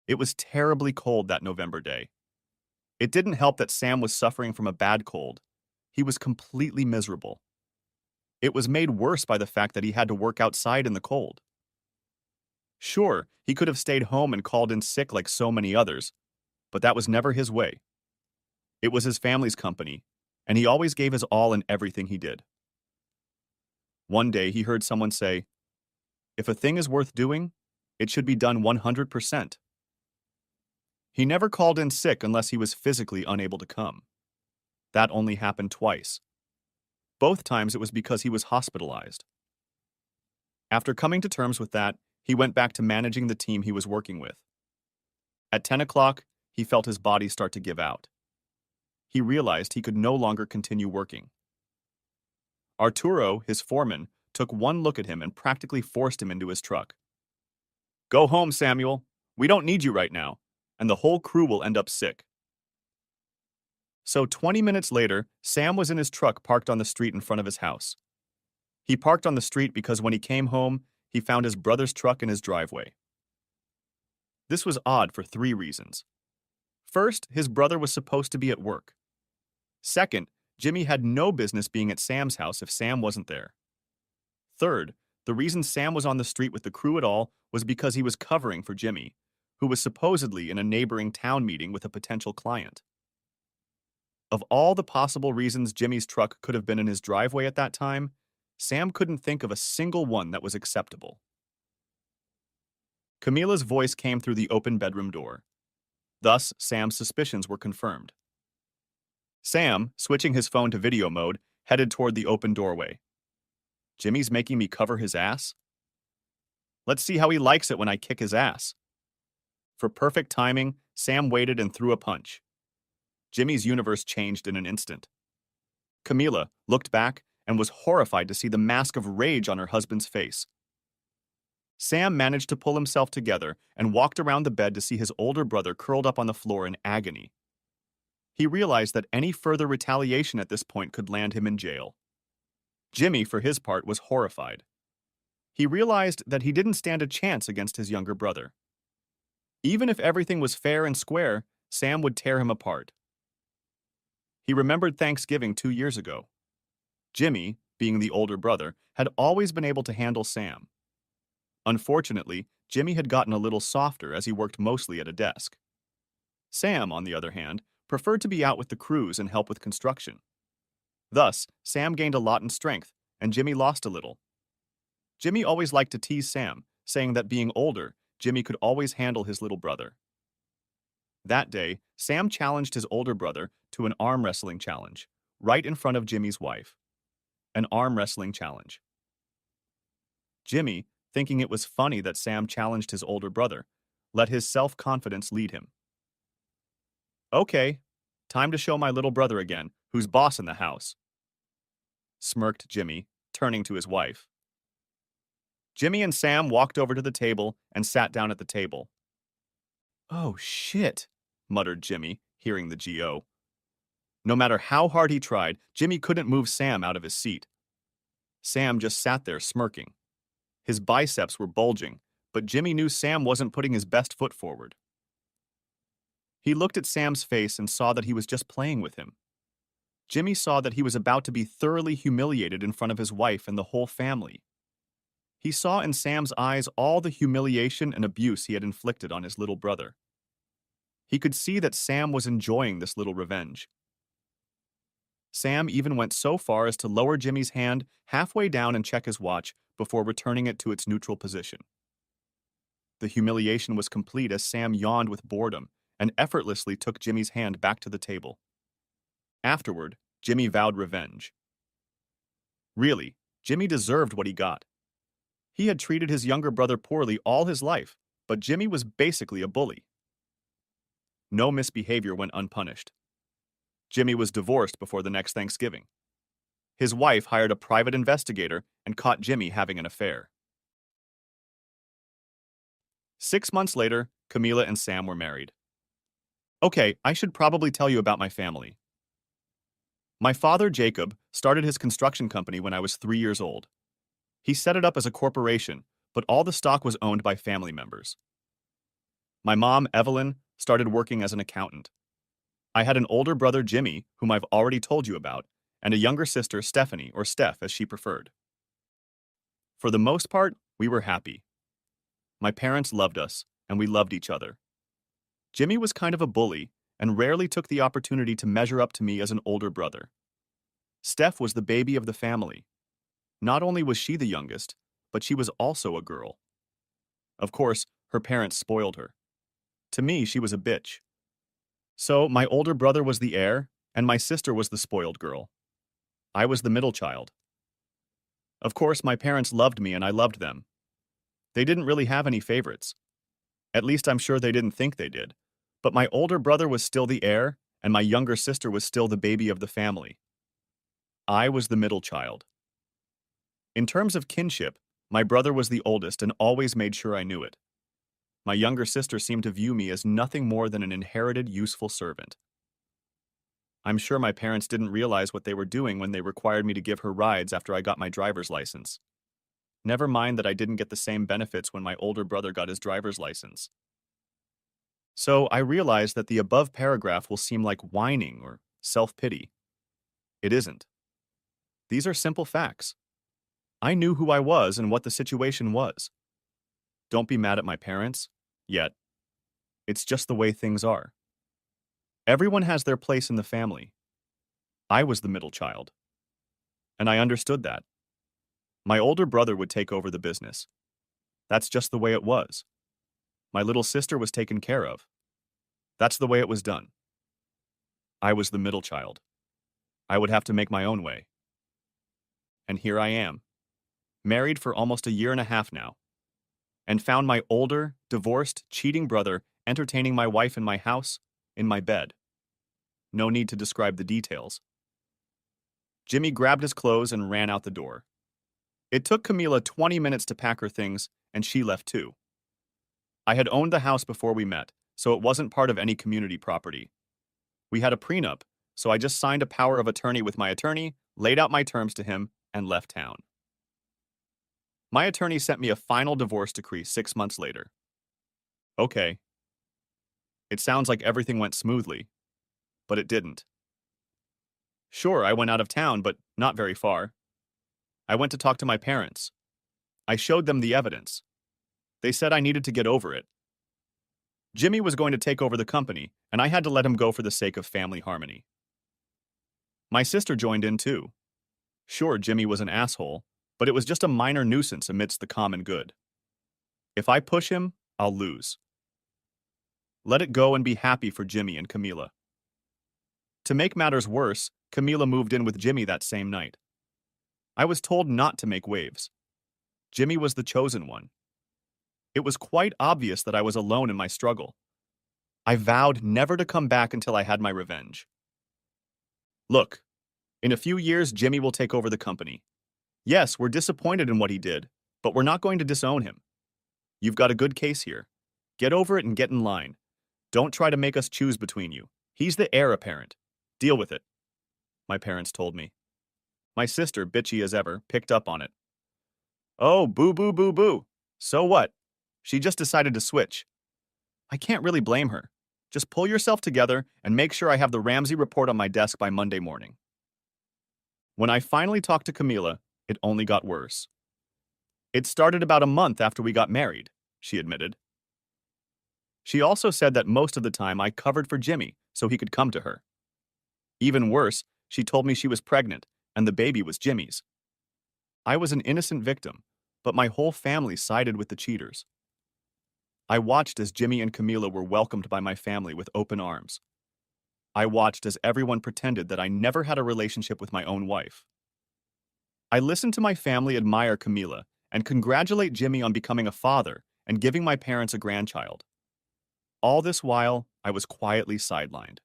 It was terribly cold that November day. It didn't help that Sam was suffering from a bad cold. He was completely miserable. It was made worse by the fact that he had to work outside in the cold. Sure, he could have stayed home and called in sick like so many others, but that was never his way. It was his family's company, and he always gave his all in everything he did. One day he heard someone say, "If a thing is worth doing, it should be done 100%." He never called in sick unless he was physically unable to come. That only happened twice. Both times it was because he was hospitalized. After coming to terms with that, he went back to managing the team he was working with. At 10 o'clock, he felt his body start to give out. He realized he could no longer continue working. Arturo, his foreman, took one look at him and practically forced him into his truck. "Go home, Samuel. We don't need you right now, and the whole crew will end up sick." So 20 minutes later, Sam was in his truck parked on the street in front of his house. He parked on the street because when he came home, he found his brother's truck in his driveway. This was odd for 3 reasons. First, his brother was supposed to be at work. Second, Jimmy had no business being at Sam's house if Sam wasn't there. Third, the reason Sam was on the street with the crew at all was because he was covering for Jimmy, who was supposedly in a neighboring town meeting with a potential client. Of all the possible reasons Jimmy's truck could have been in his driveway at that time, Sam couldn't think of a single one that was acceptable. Camila's voice came through the open bedroom door. Thus, Sam's suspicions were confirmed. Sam, switching his phone to video mode, headed toward the open doorway. "Jimmy's making me cover his ass? Let's see how he likes it when I kick his ass." For perfect timing, Sam waited and threw a punch. Jimmy's universe changed in an instant. Camila looked back and was horrified to see the mask of rage on her husband's face. Sam managed to pull himself together and walked around the bed to see his older brother curled up on the floor in agony. He realized that any further retaliation at this point could land him in jail. Jimmy, for his part, was horrified. He realized that he didn't stand a chance against his younger brother. Even if everything was fair and square, Sam would tear him apart. He remembered Thanksgiving 2 years ago. Jimmy, being the older brother, had always been able to handle Sam. Unfortunately, Jimmy had gotten a little softer as he worked mostly at a desk. Sam, on the other hand, preferred to be out with the crews and help with construction. Thus, Sam gained a lot in strength, and Jimmy lost a little. Jimmy always liked to tease Sam, saying that being older, Jimmy could always handle his little brother. That day, Sam challenged his older brother to an arm wrestling challenge, right in front of Jimmy's wife. An arm wrestling challenge. Jimmy, thinking it was funny that Sam challenged his older brother, let his self-confidence lead him. "Okay, time to show my little brother again, who's boss in the house," smirked Jimmy, turning to his wife. Jimmy and Sam walked over to the table and sat down at the table. "Oh, shit," muttered Jimmy, hearing the GO. No matter how hard he tried, Jimmy couldn't move Sam out of his seat. Sam just sat there smirking. His biceps were bulging, but Jimmy knew Sam wasn't putting his best foot forward. He looked at Sam's face and saw that he was just playing with him. Jimmy saw that he was about to be thoroughly humiliated in front of his wife and the whole family. He saw in Sam's eyes all the humiliation and abuse he had inflicted on his little brother. He could see that Sam was enjoying this little revenge. Sam even went so far as to lower Jimmy's hand halfway down and check his watch before returning it to its neutral position. The humiliation was complete as Sam yawned with boredom and effortlessly took Jimmy's hand back to the table. Afterward, Jimmy vowed revenge. Really, Jimmy deserved what he got. He had treated his younger brother poorly all his life, but Jimmy was basically a bully. No misbehavior went unpunished. Jimmy was divorced before the next Thanksgiving. His wife hired a private investigator and caught Jimmy having an affair. 6 months later, Camila and Sam were married. Okay, I should probably tell you about my family. My father, Jacob, started his construction company when I was 3 years old. He set it up as a corporation, but all the stock was owned by family members. My mom, Evelyn, started working as an accountant. I had an older brother, Jimmy, whom I've already told you about, and a younger sister, Stephanie, or Steph as she preferred. For the most part, we were happy. My parents loved us, and we loved each other. Jimmy was kind of a bully and rarely took the opportunity to measure up to me as an older brother. Steph was the baby of the family. Not only was she the youngest, but she was also a girl. Of course, her parents spoiled her. To me, she was a bitch. So, my older brother was the heir, and my sister was the spoiled girl. I was the middle child. Of course, my parents loved me and I loved them. They didn't really have any favorites. At least I'm sure they didn't think they did. But my older brother was still the heir, and my younger sister was still the baby of the family. I was the middle child. In terms of kinship, my brother was the oldest and always made sure I knew it. My younger sister seemed to view me as nothing more than an inherited, useful servant. I'm sure my parents didn't realize what they were doing when they required me to give her rides after I got my driver's license. Never mind that I didn't get the same benefits when my older brother got his driver's license. So I realized that the above paragraph will seem like whining or self-pity. It isn't. These are simple facts. I knew who I was and what the situation was. Don't be mad at my parents, yet. It's just the way things are. Everyone has their place in the family. I was the middle child. And I understood that. My older brother would take over the business. That's just the way it was. My little sister was taken care of. That's the way it was done. I was the middle child. I would have to make my own way. And here I am, married for almost a year and a half now, and found my older, divorced, cheating brother entertaining my wife in my house, in my bed. No need to describe the details. Jimmy grabbed his clothes and ran out the door. It took Camila 20 minutes to pack her things, and she left too. I had owned the house before we met, so it wasn't part of any community property. We had a prenup, so I just signed a power of attorney with my attorney, laid out my terms to him, and left town. My attorney sent me a final divorce decree 6 months later. Okay. It sounds like everything went smoothly, but it didn't. Sure, I went out of town, but not very far. I went to talk to my parents. I showed them the evidence. They said I needed to get over it. Jimmy was going to take over the company, and I had to let him go for the sake of family harmony. My sister joined in too. Sure, Jimmy was an asshole, but it was just a minor nuisance amidst the common good. If I push him, I'll lose. Let it go and be happy for Jimmy and Camila. To make matters worse, Camila moved in with Jimmy that same night. I was told not to make waves. Jimmy was the chosen one. It was quite obvious that I was alone in my struggle. I vowed never to come back until I had my revenge. Look, in a few years, Jimmy will take over the company. Yes, we're disappointed in what he did, but we're not going to disown him. You've got a good case here. Get over it and get in line. Don't try to make us choose between you. He's the heir apparent. Deal with it, my parents told me. My sister, bitchy as ever, picked up on it. Oh, boo boo boo boo. So what? She just decided to switch. I can't really blame her. Just pull yourself together and make sure I have the Ramsey report on my desk by Monday morning. When I finally talked to Camila, it only got worse. It started about a month after we got married, she admitted. She also said that most of the time I covered for Jimmy so he could come to her. Even worse, she told me she was pregnant and the baby was Jimmy's. I was an innocent victim, but my whole family sided with the cheaters. I watched as Jimmy and Camila were welcomed by my family with open arms. I watched as everyone pretended that I never had a relationship with my own wife. I listened to my family admire Camila and congratulate Jimmy on becoming a father and giving my parents a grandchild. All this while, I was quietly sidelined.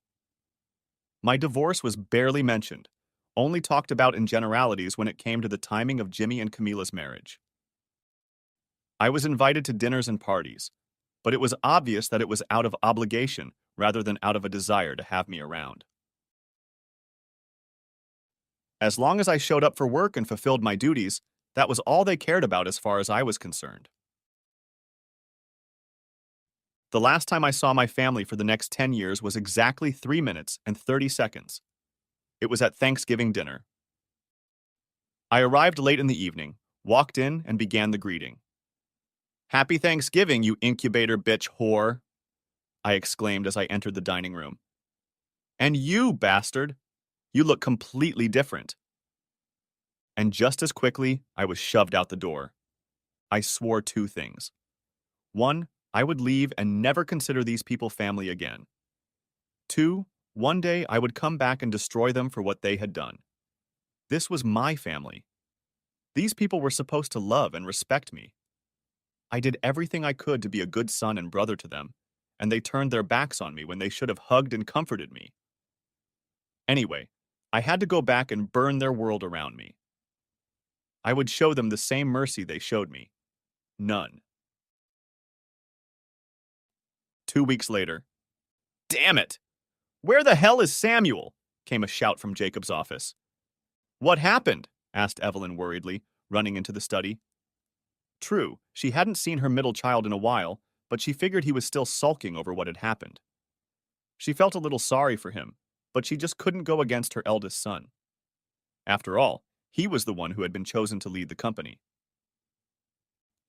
My divorce was barely mentioned, only talked about in generalities when it came to the timing of Jimmy and Camila's marriage. I was invited to dinners and parties, but it was obvious that it was out of obligation rather than out of a desire to have me around. As long as I showed up for work and fulfilled my duties, that was all they cared about as far as I was concerned. The last time I saw my family for the next 10 years was exactly 3 minutes and 30 seconds. It was at Thanksgiving dinner. I arrived late in the evening, walked in, and began the greeting. Happy Thanksgiving, you incubator bitch whore, I exclaimed as I entered the dining room. And you, bastard! You look completely different. And just as quickly, I was shoved out the door. I swore two things. One, I would leave and never consider these people family again. Two, one day I would come back and destroy them for what they had done. This was my family. These people were supposed to love and respect me. I did everything I could to be a good son and brother to them, and they turned their backs on me when they should have hugged and comforted me. Anyway, I had to go back and burn their world around me. I would show them the same mercy they showed me. None. 2 weeks later. Damn it! Where the hell is Samuel? Came a shout from Jacob's office. What happened? Asked Evelyn worriedly, running into the study. True, she hadn't seen her middle child in a while, but she figured he was still sulking over what had happened. She felt a little sorry for him, but she just couldn't go against her eldest son. After all, he was the one who had been chosen to lead the company.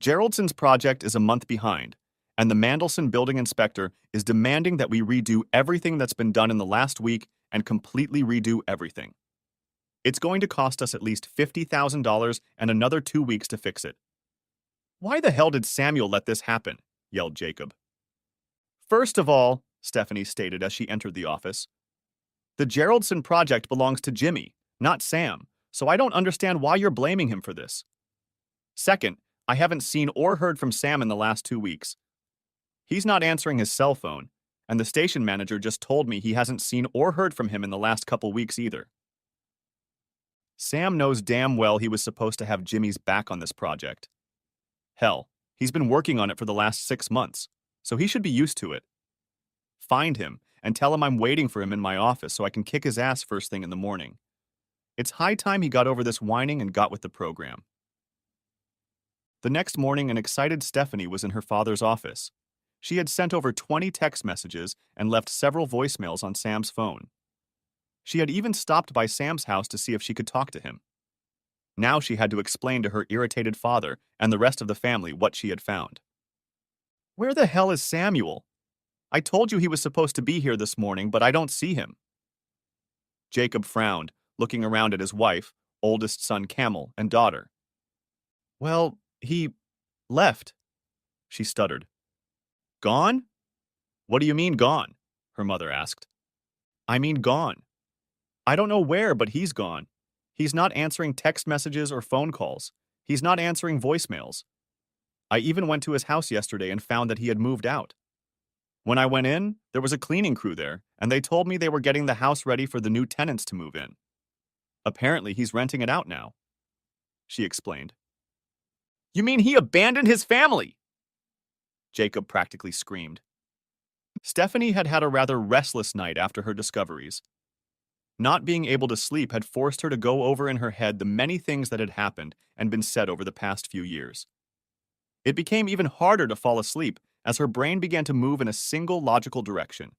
Geraldson's project is a month behind, and the Mandelson building inspector is demanding that we redo everything that's been done in the last week and completely redo everything. It's going to cost us at least $50,000 and another 2 weeks to fix it. Why the hell did Samuel let this happen? Yelled Jacob. First of all, Stephanie stated as she entered the office, the Geraldson project belongs to Jimmy, not Sam, so I don't understand why you're blaming him for this. Second, I haven't seen or heard from Sam in the last 2 weeks. He's not answering his cell phone, and the station manager just told me he hasn't seen or heard from him in the last couple weeks either. Sam knows damn well he was supposed to have Jimmy's back on this project. Hell, he's been working on it for the last 6 months, so he should be used to it. Find him and tell him I'm waiting for him in my office so I can kick his ass first thing in the morning. It's high time he got over this whining and got with the program. The next morning, an excited Stephanie was in her father's office. She had sent over 20 text messages and left several voicemails on Sam's phone. She had even stopped by Sam's house to see if she could talk to him. Now she had to explain to her irritated father and the rest of the family what she had found. Where the hell is Samuel? I told you he was supposed to be here this morning, but I don't see him. Jacob frowned, looking around at his wife, oldest son Camel, and daughter. Well, he left, she stuttered. Gone? What do you mean gone? Her mother asked. I mean gone. I don't know where, but he's gone. He's not answering text messages or phone calls. He's not answering voicemails. I even went to his house yesterday and found that he had moved out. When I went in, there was a cleaning crew there, and they told me they were getting the house ready for the new tenants to move in. Apparently, he's renting it out now, she explained. You mean he abandoned his family? Jacob practically screamed. Stephanie had had a rather restless night after her discoveries. Not being able to sleep had forced her to go over in her head the many things that had happened and been said over the past few years. It became even harder to fall asleep as her brain began to move in a single logical direction.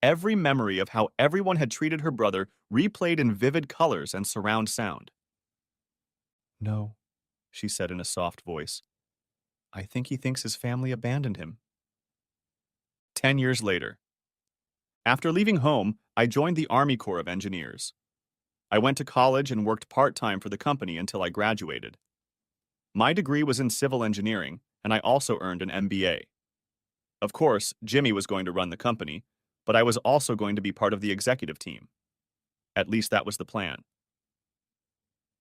Every memory of how everyone had treated her brother replayed in vivid colors and surround sound. No, she said in a soft voice. I think he thinks his family abandoned him. 10 years later. After leaving home, I joined the Army Corps of Engineers. I went to college and worked part-time for the company until I graduated. My degree was in civil engineering, and I also earned an MBA. Of course, Jimmy was going to run the company, but I was also going to be part of the executive team. At least that was the plan.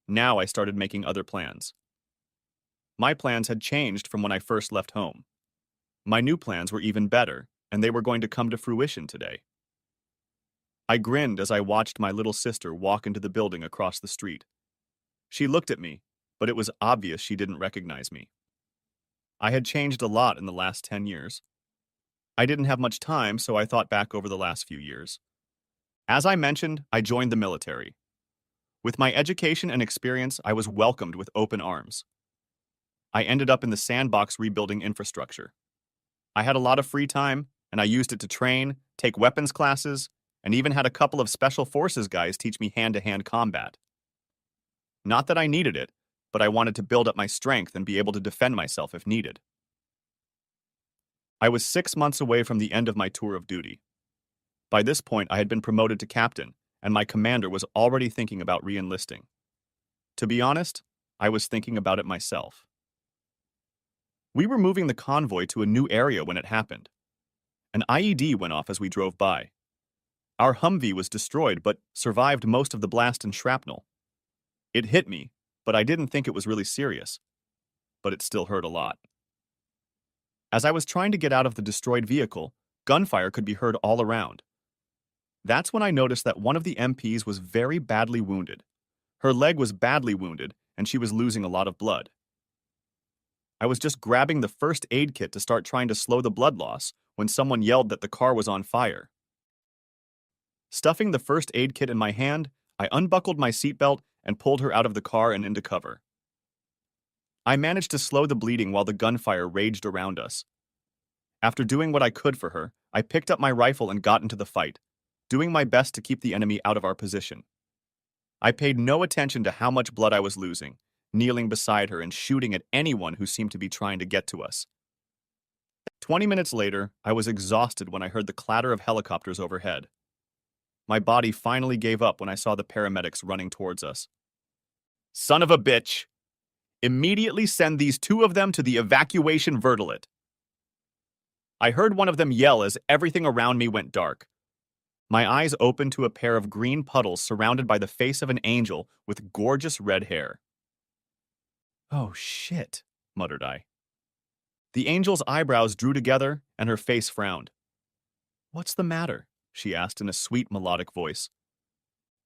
Now I started making other plans. My plans had changed from when I first left home. My new plans were even better, and they were going to come to fruition today. I grinned as I watched my little sister walk into the building across the street. She looked at me, but it was obvious she didn't recognize me. I had changed a lot in the last 10 years. I didn't have much time, so I thought back over the last few years. As I mentioned, I joined the military. With my education and experience, I was welcomed with open arms. I ended up in the sandbox rebuilding infrastructure. I had a lot of free time, and I used it to train, take weapons classes, and even had a couple of special forces guys teach me hand-to-hand combat. Not that I needed it, but I wanted to build up my strength and be able to defend myself if needed. I was 6 months away from the end of my tour of duty. By this point, I had been promoted to captain, and my commander was already thinking about re-enlisting. To be honest, I was thinking about it myself. We were moving the convoy to a new area when it happened. An IED went off as we drove by. Our Humvee was destroyed but survived most of the blast and shrapnel. It hit me, but I didn't think it was really serious. But it still hurt a lot. As I was trying to get out of the destroyed vehicle, gunfire could be heard all around. That's when I noticed that one of the MPs was very badly wounded. Her leg was badly wounded, and she was losing a lot of blood. I was just grabbing the first aid kit to start trying to slow the blood loss when someone yelled that the car was on fire. Stuffing the first aid kit in my hand, I unbuckled my seatbelt and pulled her out of the car and into cover. I managed to slow the bleeding while the gunfire raged around us. After doing what I could for her, I picked up my rifle and got into the fight, doing my best to keep the enemy out of our position. I paid no attention to how much blood I was losing, kneeling beside her and shooting at anyone who seemed to be trying to get to us. 20 minutes later, I was exhausted when I heard the clatter of helicopters overhead. My body finally gave up when I saw the paramedics running towards us. Son of a bitch! Immediately send these two of them to the evacuation vertilet. I heard one of them yell as everything around me went dark. My eyes opened to a pair of green puddles surrounded by the face of an angel with gorgeous red hair. Oh shit, muttered I. The angel's eyebrows drew together and her face frowned. What's the matter? She asked in a sweet melodic voice.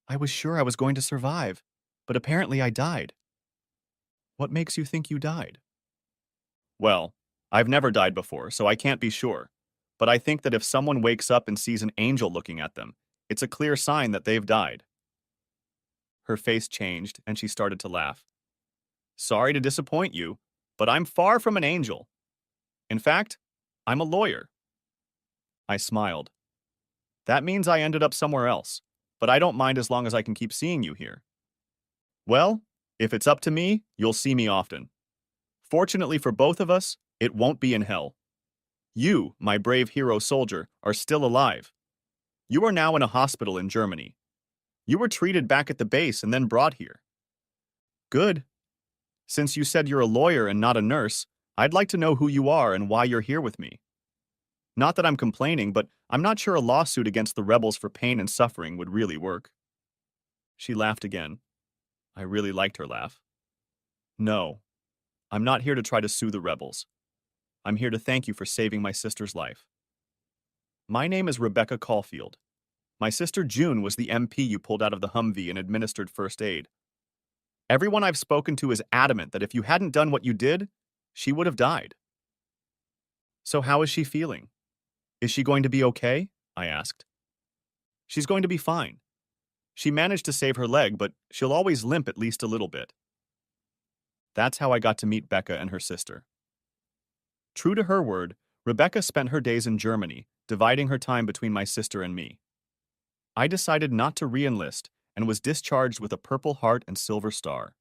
I was sure I was going to survive, but apparently I died. What makes you think you died? Well, I've never died before, so I can't be sure. But I think that if someone wakes up and sees an angel looking at them, it's a clear sign that they've died. Her face changed, and she started to laugh. Sorry to disappoint you, but I'm far from an angel. In fact, I'm a lawyer. I smiled. That means I ended up somewhere else, but I don't mind as long as I can keep seeing you here. Well, if it's up to me, you'll see me often. Fortunately for both of us, it won't be in hell. You, my brave hero soldier, are still alive. You are now in a hospital in Germany. You were treated back at the base and then brought here. Good. Since you said you're a lawyer and not a nurse, I'd like to know who you are and why you're here with me. Not that I'm complaining, but I'm not sure a lawsuit against the rebels for pain and suffering would really work. She laughed again. I really liked her laugh. No, I'm not here to try to sue the rebels. I'm here to thank you for saving my sister's life. My name is Rebecca Caulfield. My sister June was the MP you pulled out of the Humvee and administered first aid. Everyone I've spoken to is adamant that if you hadn't done what you did, she would have died. So how is she feeling? Is she going to be okay? I asked. She's going to be fine. She managed to save her leg, but she'll always limp at least a little bit. That's how I got to meet Becca and her sister. True to her word, Rebecca spent her days in Germany, dividing her time between my sister and me. I decided not to re-enlist and was discharged with a Purple Heart and Silver Star.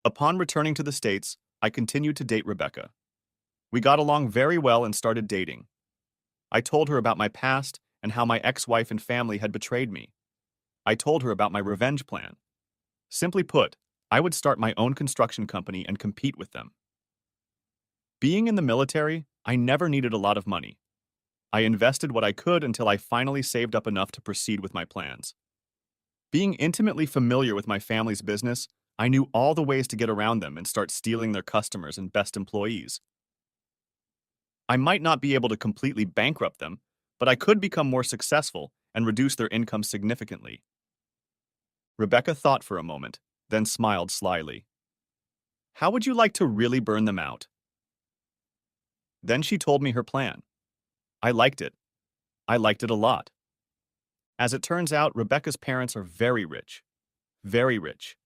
Upon returning to the States, I continued to date Rebecca. We got along very well and started dating. I told her about my past and how my ex-wife and family had betrayed me. I told her about my revenge plan. Simply put, I would start my own construction company and compete with them. Being in the military, I never needed a lot of money. I invested what I could until I finally saved up enough to proceed with my plans. Being intimately familiar with my family's business, I knew all the ways to get around them and start stealing their customers and best employees. I might not be able to completely bankrupt them, but I could become more successful and reduce their income significantly. Rebecca thought for a moment, then smiled slyly. How would you like to really burn them out? Then she told me her plan. I liked it. I liked it a lot. As it turns out, Rebecca's parents are very rich. Very rich.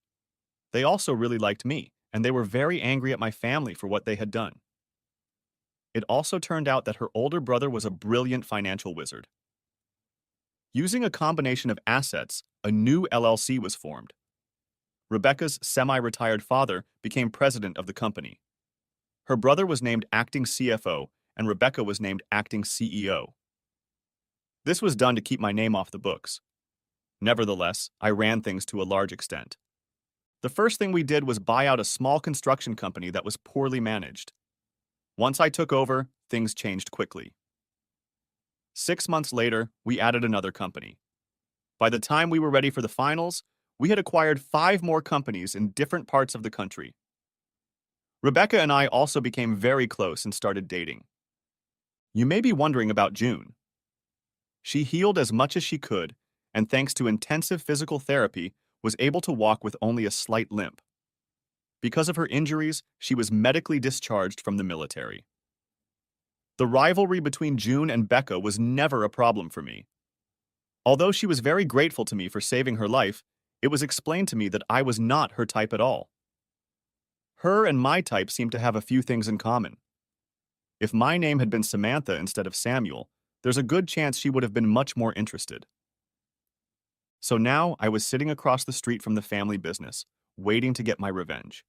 They also really liked me, and they were very angry at my family for what they had done. It also turned out that her older brother was a brilliant financial wizard. Using a combination of assets, a new LLC was formed. Rebecca's semi-retired father became president of the company. Her brother was named acting CFO, and Rebecca was named acting CEO. This was done to keep my name off the books. Nevertheless, I ran things to a large extent. The first thing we did was buy out a small construction company that was poorly managed. Once I took over, things changed quickly. 6 months later, we added another company. By the time we were ready for the finals, we had acquired 5 more companies in different parts of the country. Rebecca and I also became very close and started dating. You may be wondering about June. She healed as much as she could, and thanks to intensive physical therapy, was able to walk with only a slight limp. Because of her injuries, she was medically discharged from the military. The rivalry between June and Becca was never a problem for me. Although she was very grateful to me for saving her life, it was explained to me that I was not her type at all. Her and my type seemed to have a few things in common. If my name had been Samantha instead of Samuel, there's a good chance she would have been much more interested. So now I was sitting across the street from the family business, waiting to get my revenge.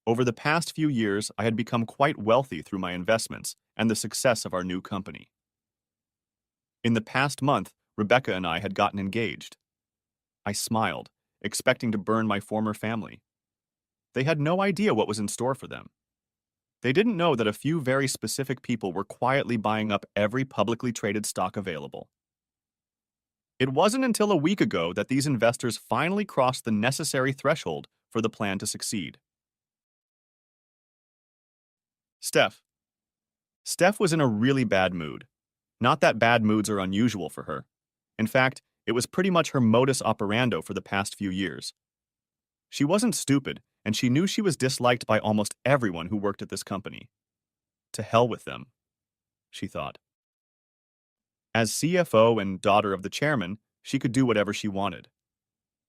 Over the past few years, I had become quite wealthy through my investments and the success of our new company. In the past month, Rebecca and I had gotten engaged. I smiled, expecting to burn my former family. They had no idea what was in store for them. They didn't know that a few very specific people were quietly buying up every publicly traded stock available. It wasn't until a week ago that these investors finally crossed the necessary threshold for the plan to succeed. Steph. Steph was in a really bad mood. Not that bad moods are unusual for her. In fact, it was pretty much her modus operandi for the past few years. She wasn't stupid, and she knew she was disliked by almost everyone who worked at this company. To hell with them, she thought. As CFO and daughter of the chairman, she could do whatever she wanted.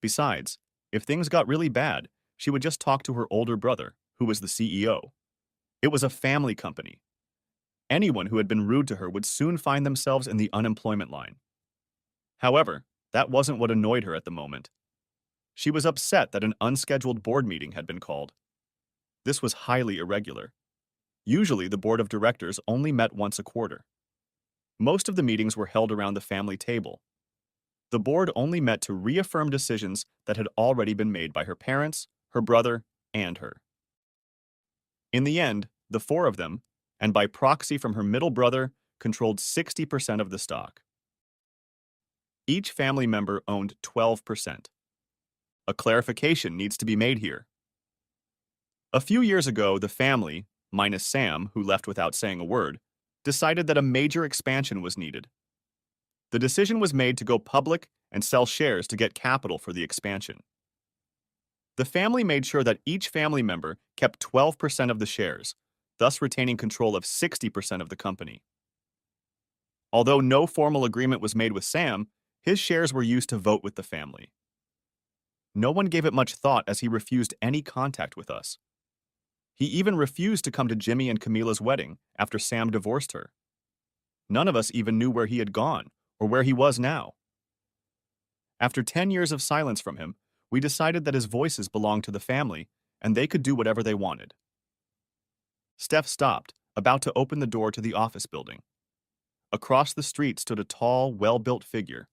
Besides, if things got really bad, she would just talk to her older brother, who was the CEO. It was a family company. Anyone who had been rude to her would soon find themselves in the unemployment line. However, that wasn't what annoyed her at the moment. She was upset that an unscheduled board meeting had been called. This was highly irregular. Usually, the board of directors only met once a quarter. Most of the meetings were held around the family table. The board only met to reaffirm decisions that had already been made by her parents, her brother, and her. In the end, the 4 of them, and by proxy from her middle brother, controlled 60% of the stock. Each family member owned 12%. A clarification needs to be made here. A few years ago, the family, minus Sam, who left without saying a word, decided that a major expansion was needed. The decision was made to go public and sell shares to get capital for the expansion. The family made sure that each family member kept 12% of the shares, thus retaining control of 60% of the company. Although no formal agreement was made with Sam, his shares were used to vote with the family. No one gave it much thought as he refused any contact with us. He even refused to come to Jimmy and Camila's wedding after Sam divorced her. None of us even knew where he had gone or where he was now. After 10 years of silence from him, we decided that his voices belonged to the family and they could do whatever they wanted. Steph stopped, about to open the door to the office building. Across the street stood a tall, well-built figure.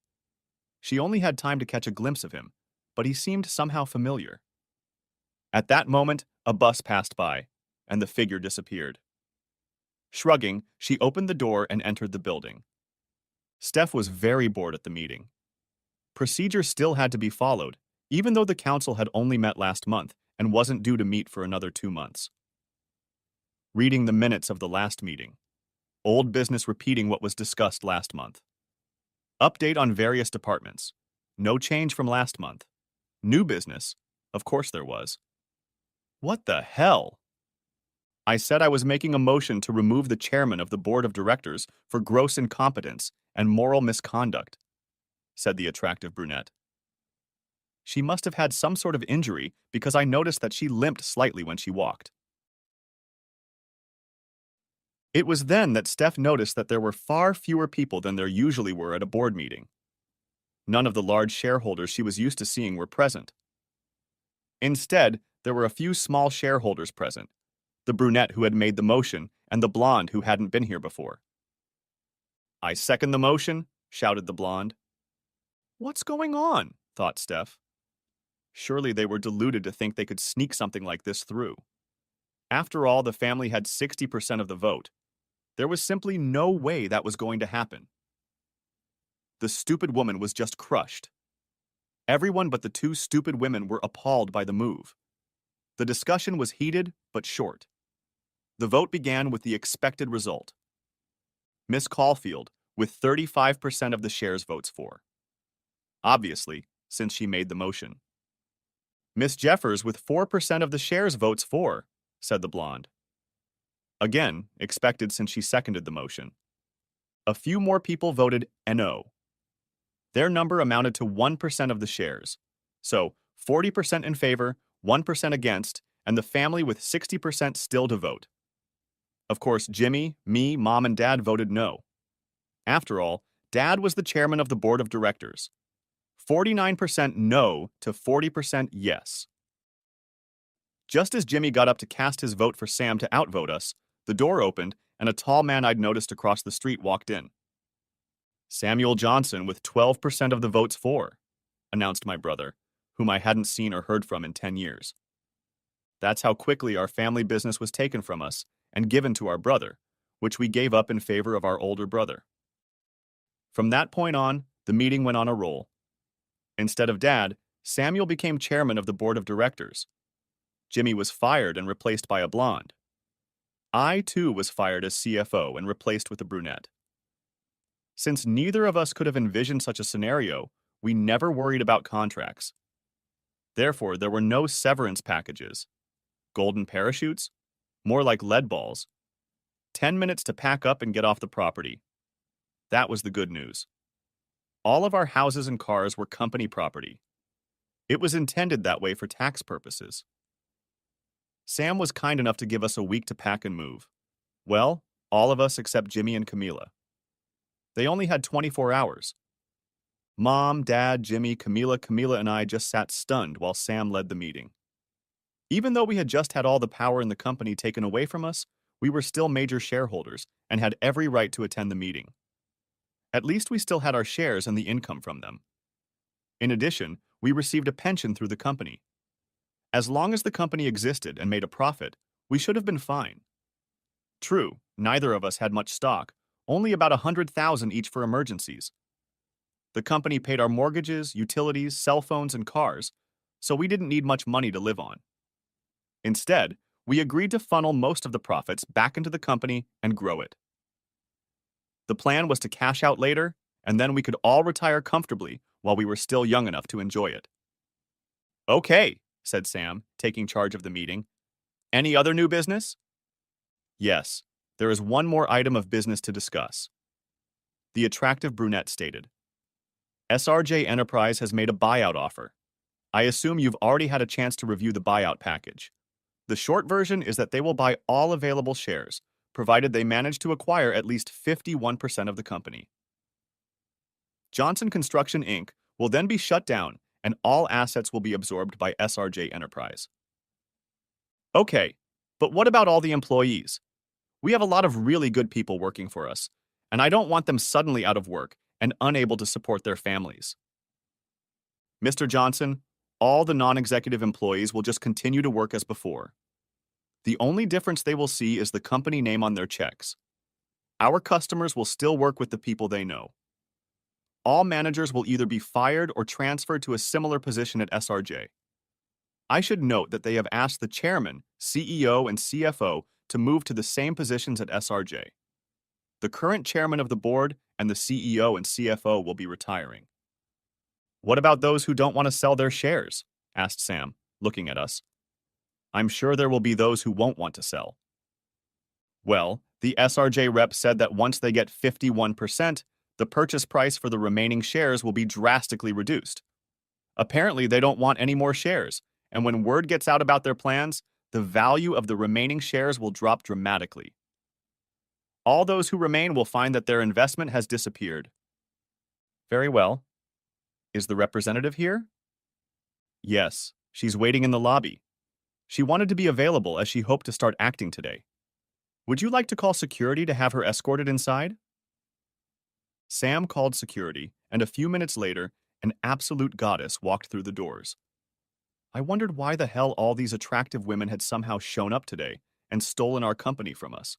She only had time to catch a glimpse of him, but he seemed somehow familiar. At that moment, a bus passed by, and the figure disappeared. Shrugging, she opened the door and entered the building. Steph was very bored at the meeting. Procedure still had to be followed, even though the council had only met last month and wasn't due to meet for another 2 months. Reading the minutes of the last meeting. Old business repeating what was discussed last month. Update on various departments. No change from last month. New business. Of course there was. What the hell? I said I was making a motion to remove the chairman of the board of directors for gross incompetence and moral misconduct, said the attractive brunette. She must have had some sort of injury because I noticed that she limped slightly when she walked. It was then that Steph noticed that there were far fewer people than there usually were at a board meeting. None of the large shareholders she was used to seeing were present. Instead, there were a few small shareholders present, the brunette who had made the motion and the blonde who hadn't been here before. "I second the motion," shouted the blonde. "What's going on?" thought Steph. Surely they were deluded to think they could sneak something like this through. After all, the family had 60% of the vote. There was simply no way that was going to happen. The stupid woman was just crushed. Everyone but the two stupid women were appalled by the move. The discussion was heated but short. The vote began with the expected result. Miss Caulfield, with 35% of the shares, votes for. Obviously, since she made the motion. "Miss Jeffers, with 4% of the shares, votes for," said the blonde. Again, expected since she seconded the motion. A few more people voted no. Their number amounted to 1% of the shares. So, 40% in favor, 1% against, and the family with 60% still to vote. Of course, Jimmy, me, Mom, and Dad voted no. After all, Dad was the chairman of the board of directors. 49% no to 40% yes. Just as Jimmy got up to cast his vote for Sam to outvote us, the door opened and a tall man I'd noticed across the street walked in. "Samuel Johnson with 12% of the votes for," announced my brother, whom I hadn't seen or heard from in 10 years. That's how quickly our family business was taken from us and given to our brother, which we gave up in favor of our older brother. From that point on, the meeting went on a roll. Instead of Dad, Samuel became chairman of the board of directors. Jimmy was fired and replaced by a blonde. I, too, was fired as CFO and replaced with a brunette. Since neither of us could have envisioned such a scenario, we never worried about contracts. Therefore, there were no severance packages. Golden parachutes? More like lead balls. 10 minutes to pack up and get off the property. That was the good news. All of our houses and cars were company property. It was intended that way for tax purposes. Sam was kind enough to give us a week to pack and move. Well, all of us except Jimmy and Camila. They only had 24 hours. Mom, Dad, Jimmy, Camila, and I just sat stunned while Sam led the meeting. Even though we had just had all the power in the company taken away from us, we were still major shareholders and had every right to attend the meeting. At least we still had our shares and the income from them. In addition, we received a pension through the company. As long as the company existed and made a profit, we should have been fine. True, neither of us had much stock, only about 100,000 each for emergencies. The company paid our mortgages, utilities, cell phones, and cars, so we didn't need much money to live on. Instead, we agreed to funnel most of the profits back into the company and grow it. The plan was to cash out later, and then we could all retire comfortably while we were still young enough to enjoy it. "Okay," said Sam, taking charge of the meeting. "Any other new business?" "Yes, there is one more item of business to discuss." The attractive brunette stated. "SRJ Enterprise has made a buyout offer. I assume you've already had a chance to review the buyout package. The short version is that they will buy all available shares, provided they manage to acquire at least 51% of the company. Johnson Construction, Inc. will then be shut down, and all assets will be absorbed by SRJ Enterprise." "Okay, but what about all the employees? We have a lot of really good people working for us, and I don't want them suddenly out of work and unable to support their families." "Mr. Johnson, all the non-executive employees will just continue to work as before. The only difference they will see is the company name on their checks. Our customers will still work with the people they know. All managers will either be fired or transferred to a similar position at SRJ. I should note that they have asked the chairman, CEO, and CFO to move to the same positions at SRJ. The current chairman of the board and the CEO and CFO will be retiring." "What about those who don't want to sell their shares?" asked Sam, looking at us. "I'm sure there will be those who won't want to sell." "Well, the SRJ rep said that once they get 51%, the purchase price for the remaining shares will be drastically reduced. Apparently, they don't want any more shares, and when word gets out about their plans, the value of the remaining shares will drop dramatically." All those who remain will find that their investment has disappeared. Very well. Is the representative here? Yes, she's waiting in the lobby. She wanted to be available as she hoped to start acting today. Would you like to call security to have her escorted inside? Sam called security, and a few minutes later, an absolute goddess walked through the doors. I wondered why the hell all these attractive women had somehow shown up today and stolen our company from us.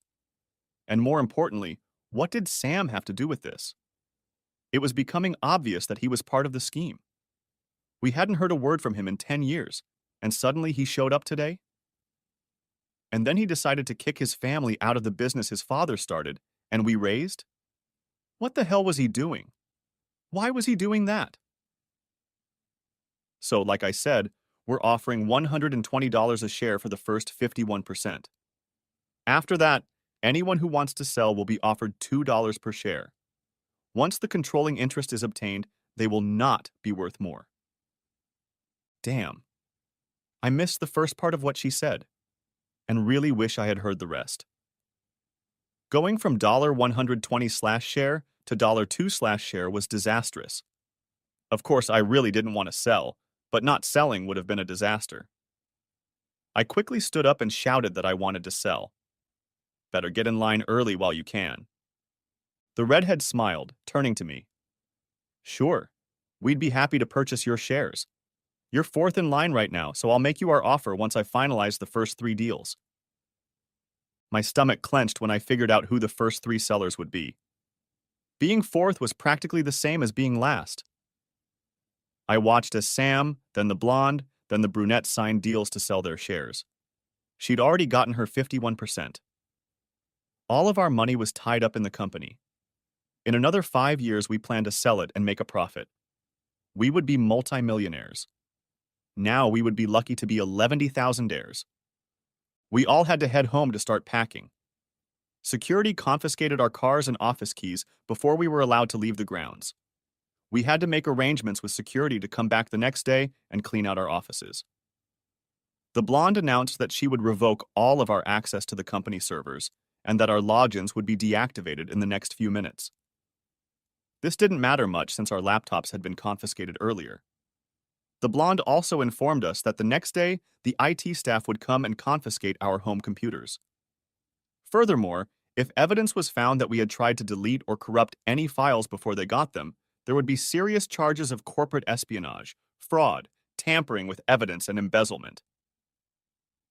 And more importantly, what did Sam have to do with this? It was becoming obvious that he was part of the scheme. We hadn't heard a word from him in 10 years, and suddenly he showed up today? And then he decided to kick his family out of the business his father started, and we raised? What the hell was he doing? Why was he doing that? So, like I said, we're offering $120 a share for the first 51%. After that, anyone who wants to sell will be offered $2 per share. Once the controlling interest is obtained, they will not be worth more. Damn. I missed the first part of what she said, and really wish I had heard the rest. Going from $120/share to $2/share was disastrous. Of course, I really didn't want to sell, but not selling would have been a disaster. I quickly stood up and shouted that I wanted to sell. Better get in line early while you can. The redhead smiled, turning to me. Sure, we'd be happy to purchase your shares. You're fourth in line right now, so I'll make you our offer once I finalize the first 3 deals. My stomach clenched when I figured out who the first 3 sellers would be. Being fourth was practically the same as being last. I watched as Sam, then the blonde, then the brunette signed deals to sell their shares. She'd already gotten her 51%. All of our money was tied up in the company. In another 5 years, we planned to sell it and make a profit. We would be multimillionaires. Now we would be lucky to be 11,000-aires. We all had to head home to start packing. Security confiscated our cars and office keys before we were allowed to leave the grounds. We had to make arrangements with security to come back the next day and clean out our offices. The blonde announced that she would revoke all of our access to the company servers and that our logins would be deactivated in the next few minutes. This didn't matter much since our laptops had been confiscated earlier. The blonde also informed us that the next day, the IT staff would come and confiscate our home computers. Furthermore, if evidence was found that we had tried to delete or corrupt any files before they got them, there would be serious charges of corporate espionage, fraud, tampering with evidence, and embezzlement.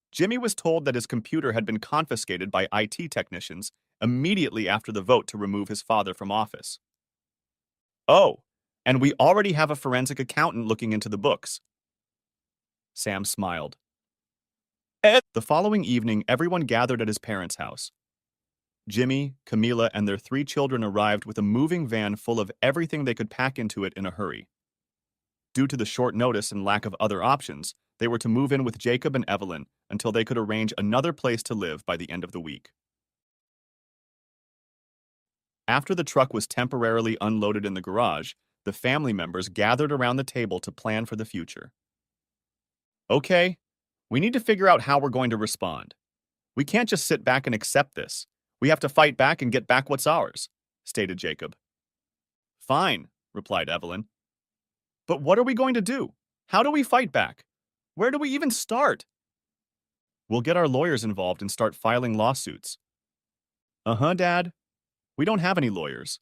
Jimmy was told that his computer had been confiscated by IT technicians immediately after the vote to remove his father from office. Oh, and we already have a forensic accountant looking into the books. Sam smiled. The following evening, everyone gathered at his parents' house. Jimmy, Camila, and their 3 children arrived with a moving van full of everything they could pack into it in a hurry. Due to the short notice and lack of other options, they were to move in with Jacob and Evelyn until they could arrange another place to live by the end of the week. After the truck was temporarily unloaded in the garage, the family members gathered around the table to plan for the future. Okay, we need to figure out how we're going to respond. We can't just sit back and accept this. We have to fight back and get back what's ours, stated Jacob. Fine, replied Evelyn. But what are we going to do? How do we fight back? Where do we even start? We'll get our lawyers involved and start filing lawsuits. Dad. We don't have any lawyers.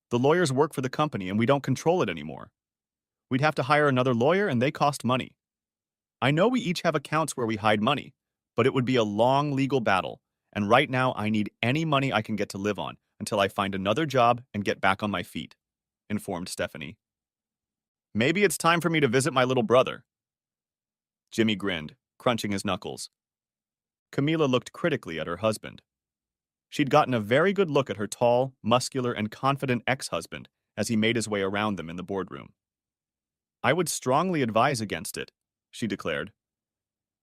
The lawyers work for the company and we don't control it anymore. We'd have to hire another lawyer and they cost money. I know we each have accounts where we hide money, but it would be a long legal battle, and right now I need any money I can get to live on until I find another job and get back on my feet, informed Stephanie. Maybe it's time for me to visit my little brother. Jimmy grinned, crunching his knuckles. Camila looked critically at her husband. She'd gotten a very good look at her tall, muscular, and confident ex-husband as he made his way around them in the boardroom. I would strongly advise against it, she declared.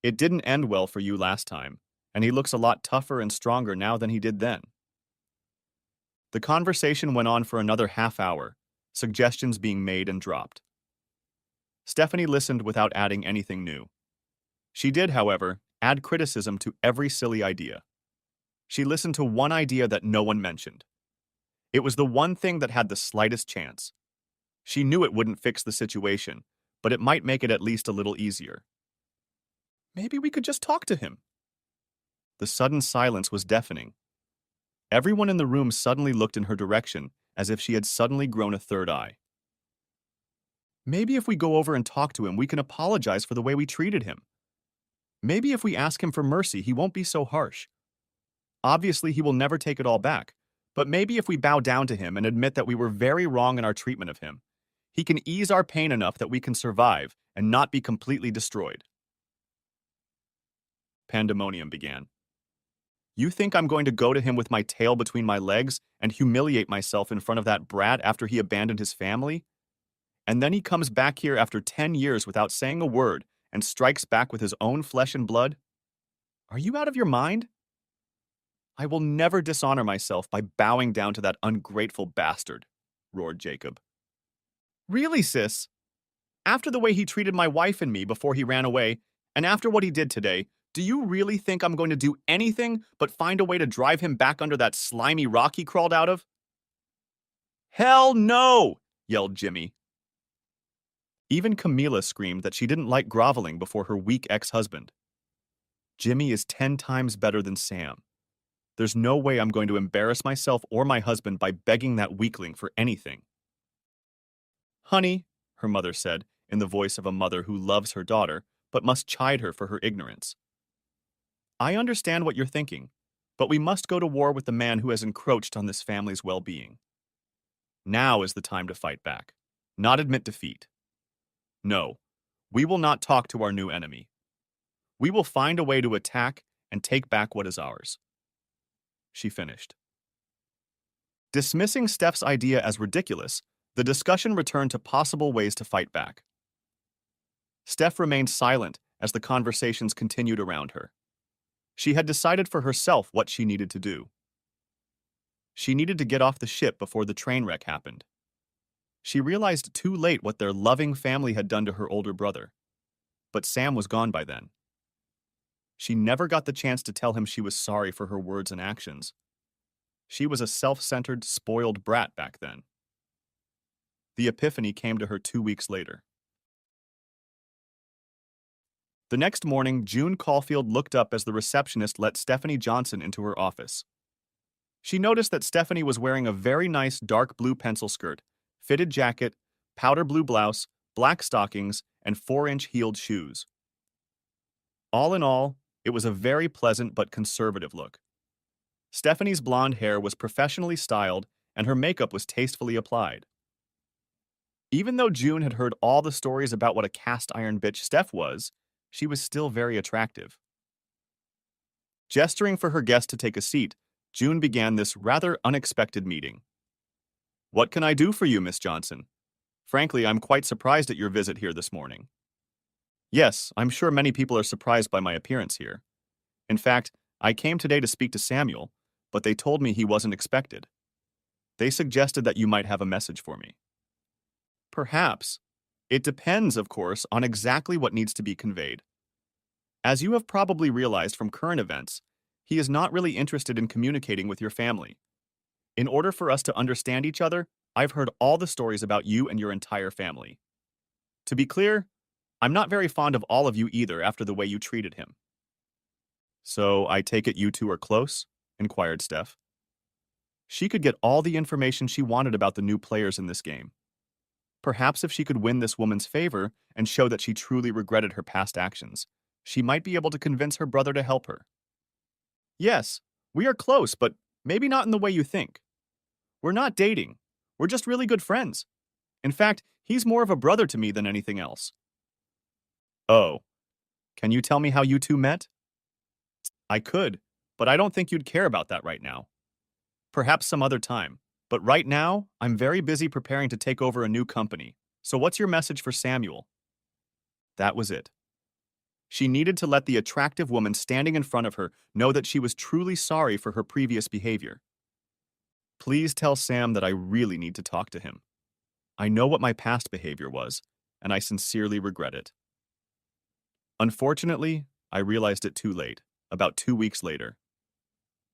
It didn't end well for you last time, and he looks a lot tougher and stronger now than he did then. The conversation went on for another half hour, suggestions being made and dropped. Stephanie listened without adding anything new. She did, however, add criticism to every silly idea. She listened to one idea that no one mentioned. It was the one thing that had the slightest chance. She knew it wouldn't fix the situation, but it might make it at least a little easier. Maybe we could just talk to him. The sudden silence was deafening. Everyone in the room suddenly looked in her direction, as if she had suddenly grown a third eye. Maybe if we go over and talk to him, we can apologize for the way we treated him. Maybe if we ask him for mercy, he won't be so harsh. Obviously, he will never take it all back, but maybe if we bow down to him and admit that we were very wrong in our treatment of him, he can ease our pain enough that we can survive and not be completely destroyed. Pandemonium began. You think I'm going to go to him with my tail between my legs and humiliate myself in front of that brat after he abandoned his family? And then he comes back here after 10 years without saying a word and strikes back with his own flesh and blood? Are you out of your mind? I will never dishonor myself by bowing down to that ungrateful bastard, roared Jacob. Really, sis? After the way he treated my wife and me before he ran away, and after what he did today, do you really think I'm going to do anything but find a way to drive him back under that slimy rock he crawled out of? Hell no! Yelled Jimmy. Even Camila screamed that she didn't like groveling before her weak ex-husband. Jimmy is 10 times better than Sam. There's no way I'm going to embarrass myself or my husband by begging that weakling for anything. Honey, her mother said, in the voice of a mother who loves her daughter, but must chide her for her ignorance. I understand what you're thinking, but we must go to war with the man who has encroached on this family's well-being. Now is the time to fight back, not admit defeat. No, we will not talk to our new enemy. We will find a way to attack and take back what is ours. She finished. Dismissing Steph's idea as ridiculous, the discussion returned to possible ways to fight back. Steph remained silent as the conversations continued around her. She had decided for herself what she needed to do. She needed to get off the ship before the train wreck happened. She realized too late what their loving family had done to her older brother. But Sam was gone by then. She never got the chance to tell him she was sorry for her words and actions. She was a self-centered, spoiled brat back then. The epiphany came to her 2 weeks later. The next morning, June Caulfield looked up as the receptionist let Stephanie Johnson into her office. She noticed that Stephanie was wearing a very nice dark blue pencil skirt, fitted jacket, powder blue blouse, black stockings, and 4-inch heeled shoes. All in all, it was a very pleasant but conservative look. Stephanie's blonde hair was professionally styled, and her makeup was tastefully applied. Even though June had heard all the stories about what a cast-iron bitch Steph was, she was still very attractive. Gesturing for her guest to take a seat, June began this rather unexpected meeting. What can I do for you, Miss Johnson? Frankly, I'm quite surprised at your visit here this morning. Yes, I'm sure many people are surprised by my appearance here. In fact, I came today to speak to Samuel, but they told me he wasn't expected. They suggested that you might have a message for me. Perhaps. It depends, of course, on exactly what needs to be conveyed. As you have probably realized from current events, he is not really interested in communicating with your family. In order for us to understand each other, I've heard all the stories about you and your entire family. To be clear, I'm not very fond of all of you either after the way you treated him. So I take it you two are close? Inquired Steph. She could get all the information she wanted about the new players in this game. Perhaps if she could win this woman's favor and show that she truly regretted her past actions, she might be able to convince her brother to help her. Yes, we are close, but maybe not in the way you think. We're not dating. We're just really good friends. In fact, he's more of a brother to me than anything else. Oh, can you tell me how you two met? I could, but I don't think you'd care about that right now. Perhaps some other time. But right now, I'm very busy preparing to take over a new company. So what's your message for Samuel? That was it. She needed to let the attractive woman standing in front of her know that she was truly sorry for her previous behavior. Please tell Sam that I really need to talk to him. I know what my past behavior was, and I sincerely regret it. Unfortunately, I realized it too late, about 2 weeks later.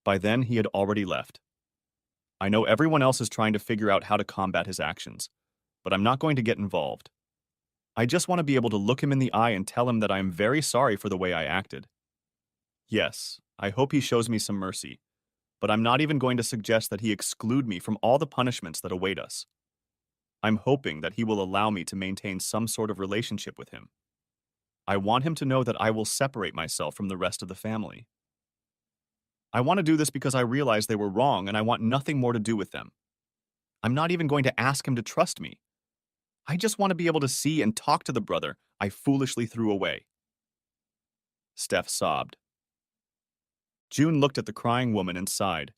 By then, he had already left. I know everyone else is trying to figure out how to combat his actions, but I'm not going to get involved. I just want to be able to look him in the eye and tell him that I am very sorry for the way I acted. Yes, I hope he shows me some mercy, but I'm not even going to suggest that he exclude me from all the punishments that await us. I'm hoping that he will allow me to maintain some sort of relationship with him. I want him to know that I will separate myself from the rest of the family. I want to do this because I realize they were wrong and I want nothing more to do with them. I'm not even going to ask him to trust me. I just want to be able to see and talk to the brother I foolishly threw away. Steph sobbed. June looked at the crying woman and sighed.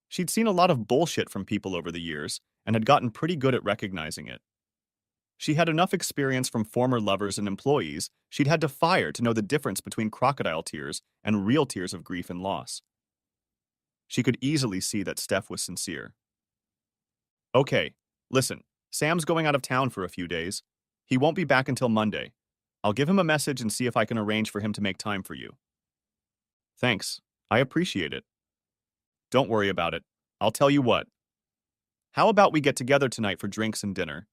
She'd seen a lot of bullshit from people over the years and had gotten pretty good at recognizing it. She had enough experience from former lovers and employees she'd had to fire to know the difference between crocodile tears and real tears of grief and loss. She could easily see that Steph was sincere. Okay, listen, Sam's going out of town for a few days. He won't be back until Monday. I'll give him a message and see if I can arrange for him to make time for you. Thanks. I appreciate it. Don't worry about it. I'll tell you what. How about we get together tonight for drinks and dinner?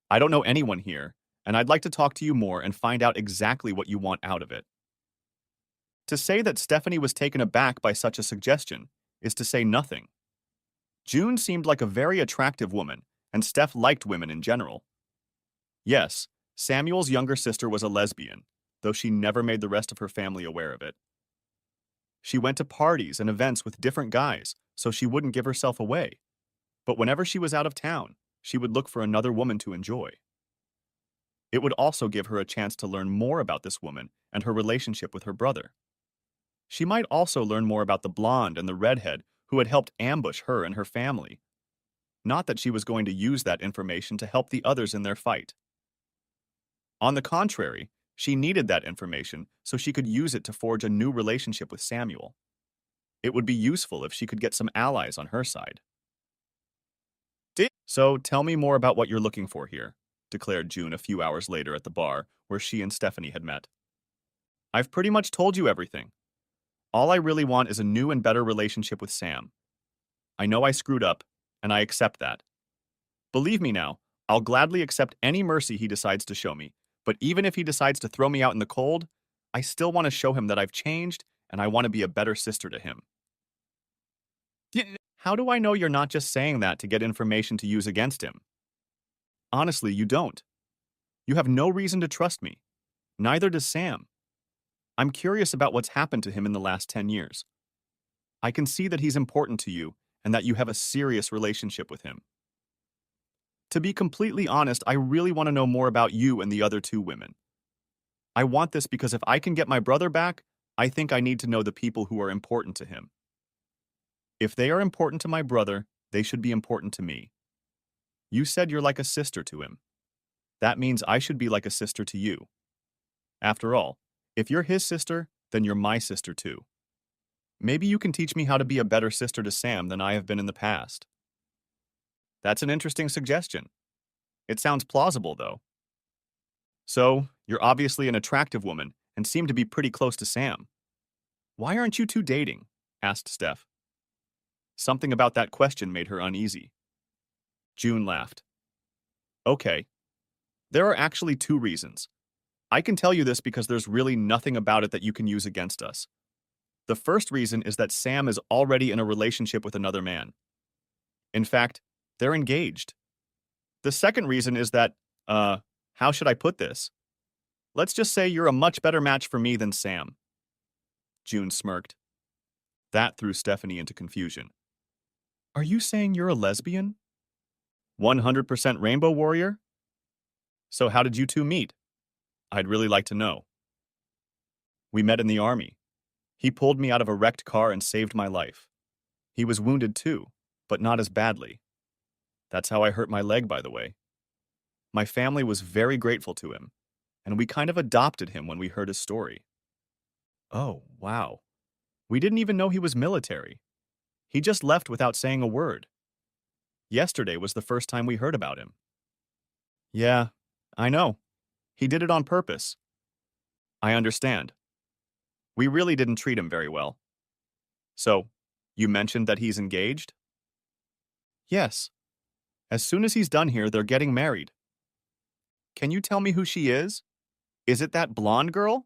I don't know anyone here, and I'd like to talk to you more and find out exactly what you want out of it. To say that Stephanie was taken aback by such a suggestion is to say nothing. June seemed like a very attractive woman, and Steph liked women in general. Yes, Samuel's younger sister was a lesbian, though she never made the rest of her family aware of it. She went to parties and events with different guys, so she wouldn't give herself away. But whenever she was out of town, she would look for another woman to enjoy. It would also give her a chance to learn more about this woman and her relationship with her brother. She might also learn more about the blonde and the redhead who had helped ambush her and her family. Not that she was going to use that information to help the others in their fight. On the contrary, she needed that information so she could use it to forge a new relationship with Samuel. It would be useful if she could get some allies on her side. So tell me more about what you're looking for here, declared June a few hours later at the bar where she and Stephanie had met. I've pretty much told you everything. All I really want is a new and better relationship with Sam. I know I screwed up, and I accept that. Believe me now, I'll gladly accept any mercy he decides to show me, but even if he decides to throw me out in the cold, I still want to show him that I've changed and I want to be a better sister to him. How do I know you're not just saying that to get information to use against him? Honestly, you don't. You have no reason to trust me. Neither does Sam. I'm curious about what's happened to him in the last 10 years. I can see that he's important to you and that you have a serious relationship with him. To be completely honest, I really want to know more about you and the other two women. I want this because if I can get my brother back, I think I need to know the people who are important to him. If they are important to my brother, they should be important to me. You said you're like a sister to him. That means I should be like a sister to you. After all, if you're his sister, then you're my sister too. Maybe you can teach me how to be a better sister to Sam than I have been in the past. That's an interesting suggestion. It sounds plausible, though. So, you're obviously an attractive woman and seem to be pretty close to Sam. Why aren't you two dating? Asked Steph. Something about that question made her uneasy. June laughed. Okay. There are actually two reasons. I can tell you this because there's really nothing about it that you can use against us. The first reason is that Sam is already in a relationship with another man. In fact, they're engaged. The second reason is that, how should I put this? Let's just say you're a much better match for me than Sam. June smirked. That threw Stephanie into confusion. Are you saying you're a lesbian? 100% Rainbow Warrior? So how did you two meet? I'd really like to know. We met in the army. He pulled me out of a wrecked car and saved my life. He was wounded too, but not as badly. That's how I hurt my leg, by the way. My family was very grateful to him, and we kind of adopted him when we heard his story. Oh, wow. We didn't even know he was military. He just left without saying a word. Yesterday was the first time we heard about him. Yeah, I know. He did it on purpose. I understand. We really didn't treat him very well. So, You mentioned that he's engaged? Yes. As soon as he's done here, they're getting married. Can you tell me who she is? Is it that blonde girl?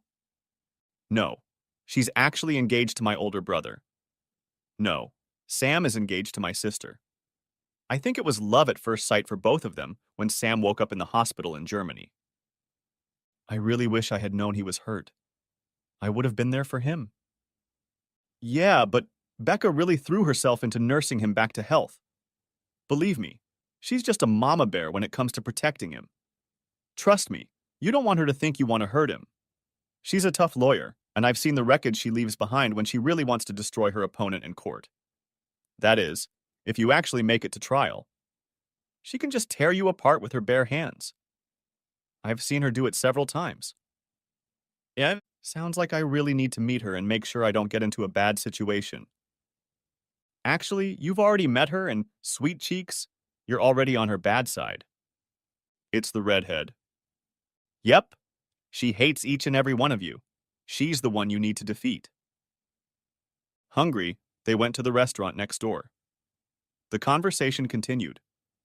No. She's actually engaged to my older brother. No. Sam is engaged to my sister. I think it was love at first sight for both of them when Sam woke up in the hospital in Germany. I really wish I had known he was hurt. I would have been there for him. Yeah, but Becca really threw herself into nursing him back to health. Believe me, she's just a mama bear when it comes to protecting him. Trust me, you don't want her to think you want to hurt him. She's a tough lawyer, and I've seen the wreckage she leaves behind when she really wants to destroy her opponent in court. That is, if you actually make it to trial. She can just tear you apart with her bare hands. I've seen her do it several times. Yeah, sounds like I really need to meet her and make sure I don't get into a bad situation. Actually, you've already met her, and sweet cheeks, you're already on her bad side. It's the redhead. Yep, she hates each and every one of you. She's the one you need to defeat. Hungry, they went to the restaurant next door. The conversation continued,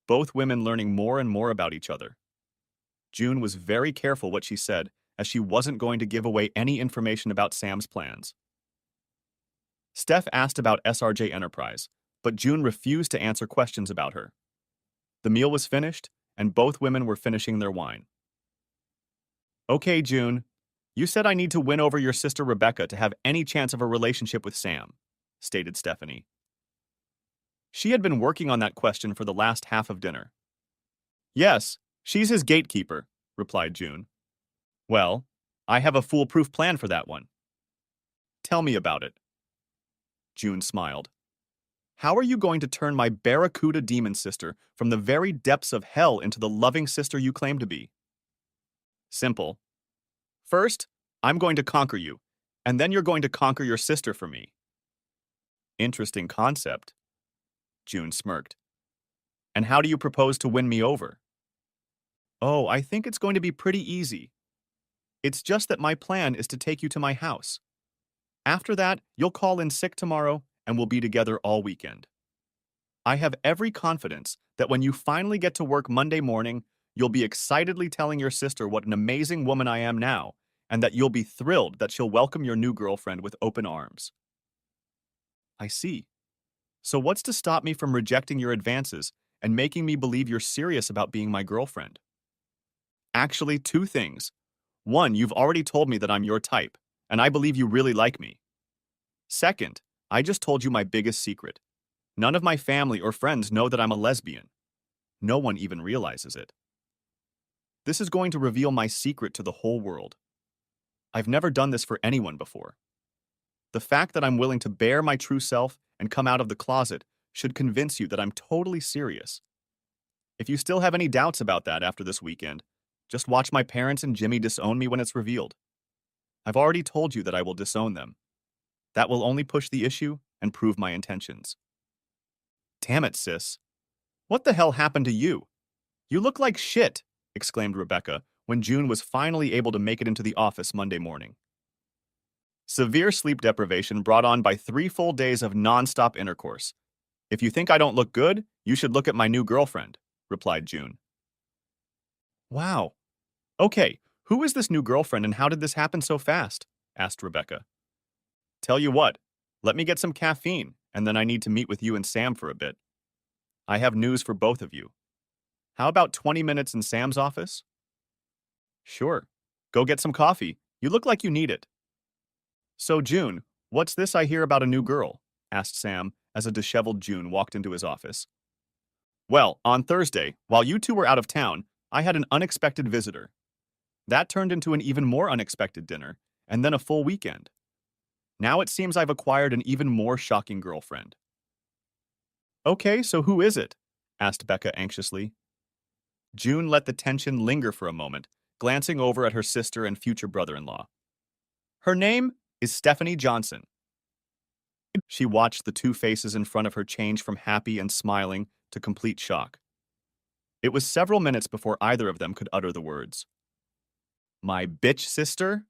both women learning more and more about each other. June was very careful what she said, as she wasn't going to give away any information about Sam's plans. Steph asked about SRJ Enterprise, but June refused to answer questions about her. The meal was finished, and both women were finishing their wine. Okay, June, you said I need to win over your sister Rebecca to have any chance of a relationship with Sam, stated Stephanie. She had been working on that question for the last half of dinner. Yes, she's his gatekeeper, replied June. Well, I have a foolproof plan for that one. Tell me about it. June smiled. How are you going to turn my barracuda demon sister from the very depths of hell into the loving sister you claim to be? Simple. First, I'm going to conquer you, and then you're going to conquer your sister for me. Interesting concept. June smirked. And how do you propose to win me over? Oh, I think it's going to be pretty easy. It's just that my plan is to take you to my house. After that, you'll call in sick tomorrow, and we'll be together all weekend. I have every confidence that when you finally get to work Monday morning, you'll be excitedly telling your sister what an amazing woman I am now, and that you'll be thrilled that she'll welcome your new girlfriend with open arms. I see. So what's to stop me from rejecting your advances and making me believe you're serious about being my girlfriend? Actually, two things. One, you've already told me that I'm your type, and I believe you really like me. Second, I just told you my biggest secret. None of my family or friends know that I'm a lesbian. No one even realizes it. This is going to reveal my secret to the whole world. I've never done this for anyone before. The fact that I'm willing to bare my true self and come out of the closet should convince you that I'm totally serious. If you still have any doubts about that after this weekend, just watch my parents and Jimmy disown me when it's revealed. I've already told you that I will disown them. That will only push the issue and prove my intentions. Damn it, sis. What the hell happened to you? You look like shit, exclaimed Rebecca when June was finally able to make it into the office Monday morning. Severe sleep deprivation brought on by 3 full days of non-stop intercourse. If you think I don't look good, you should look at my new girlfriend, replied June. Wow. Okay, who is this new girlfriend and how did this happen so fast? Asked Rebecca. Tell you what, let me get some caffeine, and then I need to meet with you and Sam for a bit. I have news for both of you. How about 20 minutes in Sam's office? Sure. Go get some coffee. You look like you need it. So, June, what's this I hear about a new girl? Asked Sam as a disheveled June walked into his office. Well, on Thursday, while you two were out of town, I had an unexpected visitor. That turned into an even more unexpected dinner, and then a full weekend. Now it seems I've acquired an even more shocking girlfriend. Okay, so who is it? Asked Becca anxiously. June let the tension linger for a moment, glancing over at her sister and future brother-in-law. Her name is Stephanie Johnson. She watched the two faces in front of her change from happy and smiling to complete shock. It was several minutes before either of them could utter the words. My bitch sister?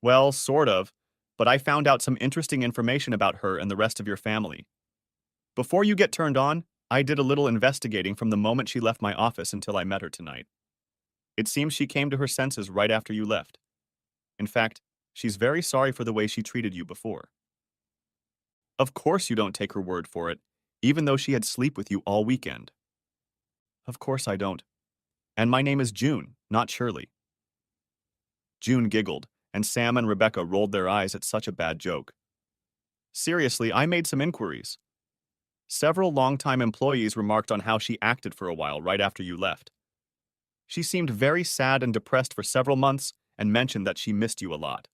Well, sort of. but I found out some interesting information about her and the rest of your family. Before you get turned on, I did a little investigating from the moment she left my office until I met her tonight. It seems she came to her senses right after you left. In fact, she's very sorry for the way she treated you before. Of course you don't take her word for it, even though she had sleep with you all weekend. Of course I don't. And my name is June, not Shirley. June giggled, and Sam and Rebecca rolled their eyes at such a bad joke. Seriously, I made some inquiries. Several longtime employees remarked on how she acted for a while right after you left. She seemed very sad and depressed for several months and mentioned that she missed you a lot.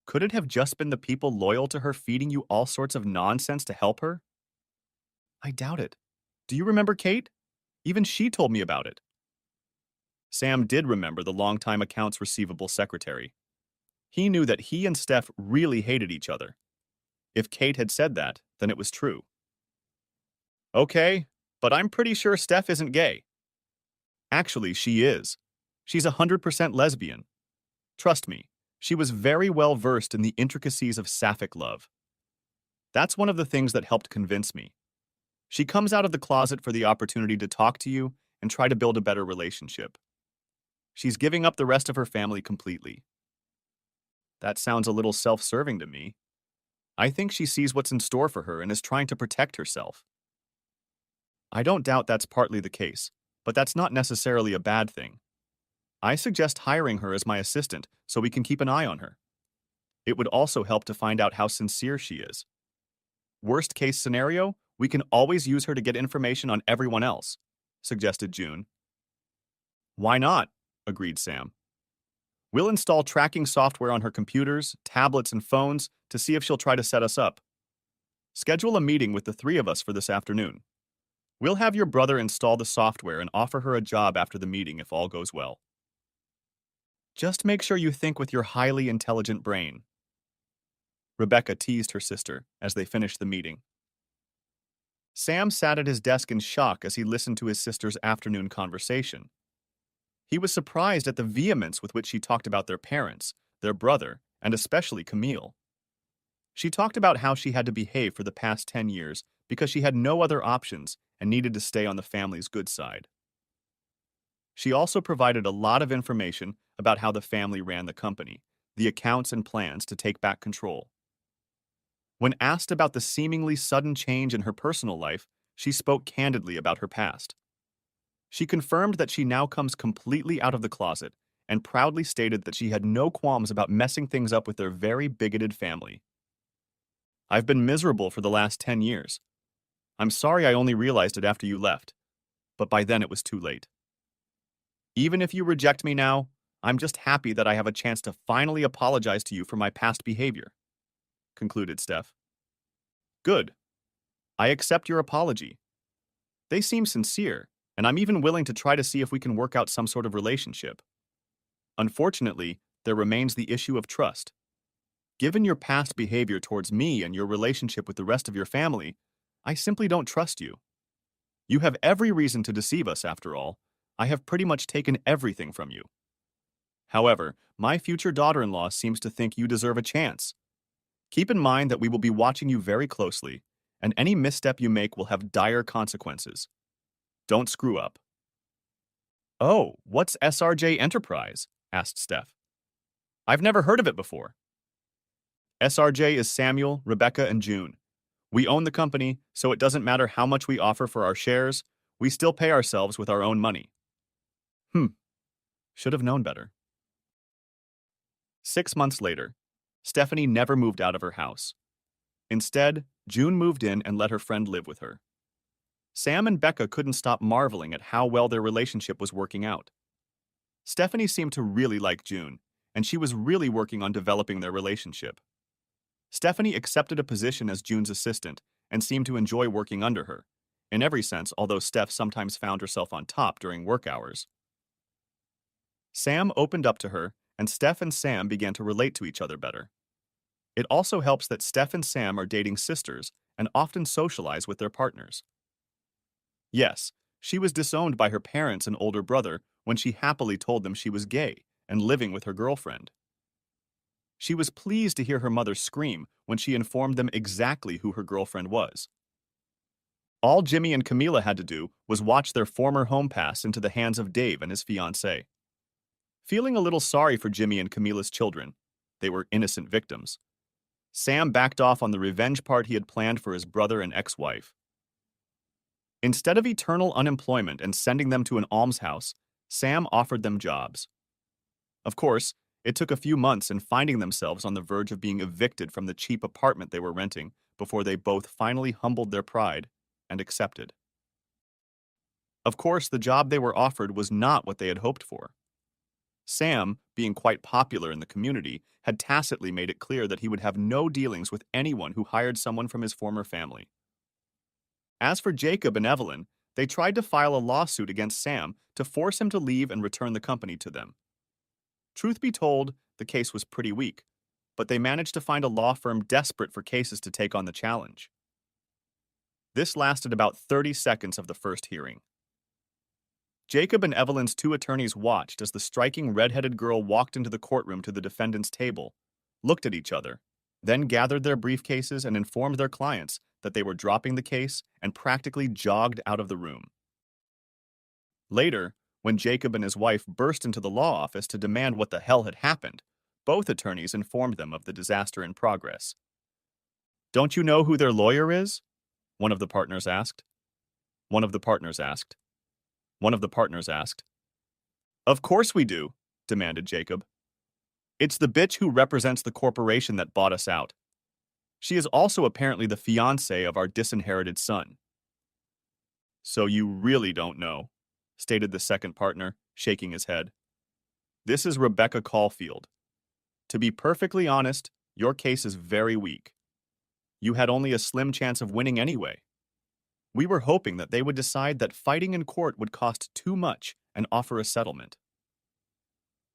Could it have just been the people loyal to her feeding you all sorts of nonsense to help her? I doubt it. Do you remember Kate? Even she told me about it. Sam did remember the longtime accounts receivable secretary. He knew that he and Steph really hated each other. If Kate had said that, then it was true. Okay, but I'm pretty sure Steph isn't gay. Actually, she is. She's 100% lesbian. Trust me, she was very well versed in the intricacies of sapphic love. That's one of the things that helped convince me. She comes out of the closet for the opportunity to talk to you and try to build a better relationship. She's giving up the rest of her family completely. That sounds a little self-serving to me. I think she sees what's in store for her and is trying to protect herself. I don't doubt that's partly the case, but that's not necessarily a bad thing. I suggest hiring her as my assistant so we can keep an eye on her. It would also help to find out how sincere she is. Worst case scenario, we can always use her to get information on everyone else, suggested June. Why not? Agreed Sam. We'll install tracking software on her computers, tablets, and phones to see if she'll try to set us up. Schedule a meeting with the three of us for this afternoon. We'll have your brother install the software and offer her a job after the meeting if all goes well. Just make sure you think with your highly intelligent brain. Rebecca teased her sister as they finished the meeting. Sam sat at his desk in shock as he listened to his sister's afternoon conversation. He was surprised at the vehemence with which she talked about their parents, their brother, and especially Camille. She talked about how she had to behave for the past 10 years because she had no other options and needed to stay on the family's good side. She also provided a lot of information about how the family ran the company, the accounts and plans to take back control. When asked about the seemingly sudden change in her personal life, she spoke candidly about her past. She confirmed that she now comes completely out of the closet and proudly stated that she had no qualms about messing things up with their very bigoted family. I've been miserable for the last 10 years. I'm sorry I only realized it after you left, but by then it was too late. Even if you reject me now, I'm just happy that I have a chance to finally apologize to you for my past behavior, concluded Steph. Good. I accept your apology. They seem sincere, and I'm even willing to try to see if we can work out some sort of relationship. Unfortunately, there remains the issue of trust. Given your past behavior towards me and your relationship with the rest of your family, I simply don't trust you. You have every reason to deceive us, after all. I have pretty much taken everything from you. However, my future daughter-in-law seems to think you deserve a chance. Keep in mind that we will be watching you very closely, and any misstep you make will have dire consequences. Don't screw up. Oh, what's SRJ Enterprise? Asked Steph. I've never heard of it before. SRJ is Samuel, Rebecca, and June. We own the company, so it doesn't matter how much we offer for our shares, we still pay ourselves with our own money. Should have known better. 6 months later, Stephanie never moved out of her house. Instead, June moved in and let her friend live with her. Sam and Becca couldn't stop marveling at how well their relationship was working out. Stephanie seemed to really like June, and she was really working on developing their relationship. Stephanie accepted a position as June's assistant and seemed to enjoy working under her, in every sense, although Steph sometimes found herself on top during work hours. Sam opened up to her, and Steph and Sam began to relate to each other better. It also helps that Steph and Sam are dating sisters and often socialize with their partners. Yes, she was disowned by her parents and older brother when she happily told them she was gay and living with her girlfriend. She was pleased to hear her mother scream when she informed them exactly who her girlfriend was. All Jimmy and Camila had to do was watch their former home pass into the hands of Dave and his fiancée. Feeling a little sorry for Jimmy and Camila's children, they were innocent victims, Sam backed off on the revenge part he had planned for his brother and ex-wife. Instead of eternal unemployment and sending them to an almshouse, Sam offered them jobs. Of course, it took a few months in finding themselves on the verge of being evicted from the cheap apartment they were renting before they both finally humbled their pride and accepted. Of course, the job they were offered was not what they had hoped for. Sam, being quite popular in the community, had tacitly made it clear that he would have no dealings with anyone who hired someone from his former family. As for Jacob and Evelyn, they tried to file a lawsuit against Sam to force him to leave and return the company to them. Truth be told, the case was pretty weak, but they managed to find a law firm desperate for cases to take on the challenge. This lasted about 30 seconds of the first hearing. Jacob and Evelyn's two attorneys watched as the striking red-headed girl walked into the courtroom to the defendant's table, looked at each other, then gathered their briefcases and informed their clients that they were dropping the case and practically jogged out of the room. Later, when Jacob and his wife burst into the law office to demand what the hell had happened, both attorneys informed them of the disaster in progress. "Don't you know who their lawyer is?" one of the partners asked. One of the partners asked. One of the partners asked. "Of course we do," demanded Jacob. "It's the bitch who represents the corporation that bought us out. She is also apparently the fiancée of our disinherited son." "So you really don't know," stated the second partner, shaking his head. "This is Rebecca Caulfield. To be perfectly honest, your case is very weak. You had only a slim chance of winning anyway. We were hoping that they would decide that fighting in court would cost too much and offer a settlement.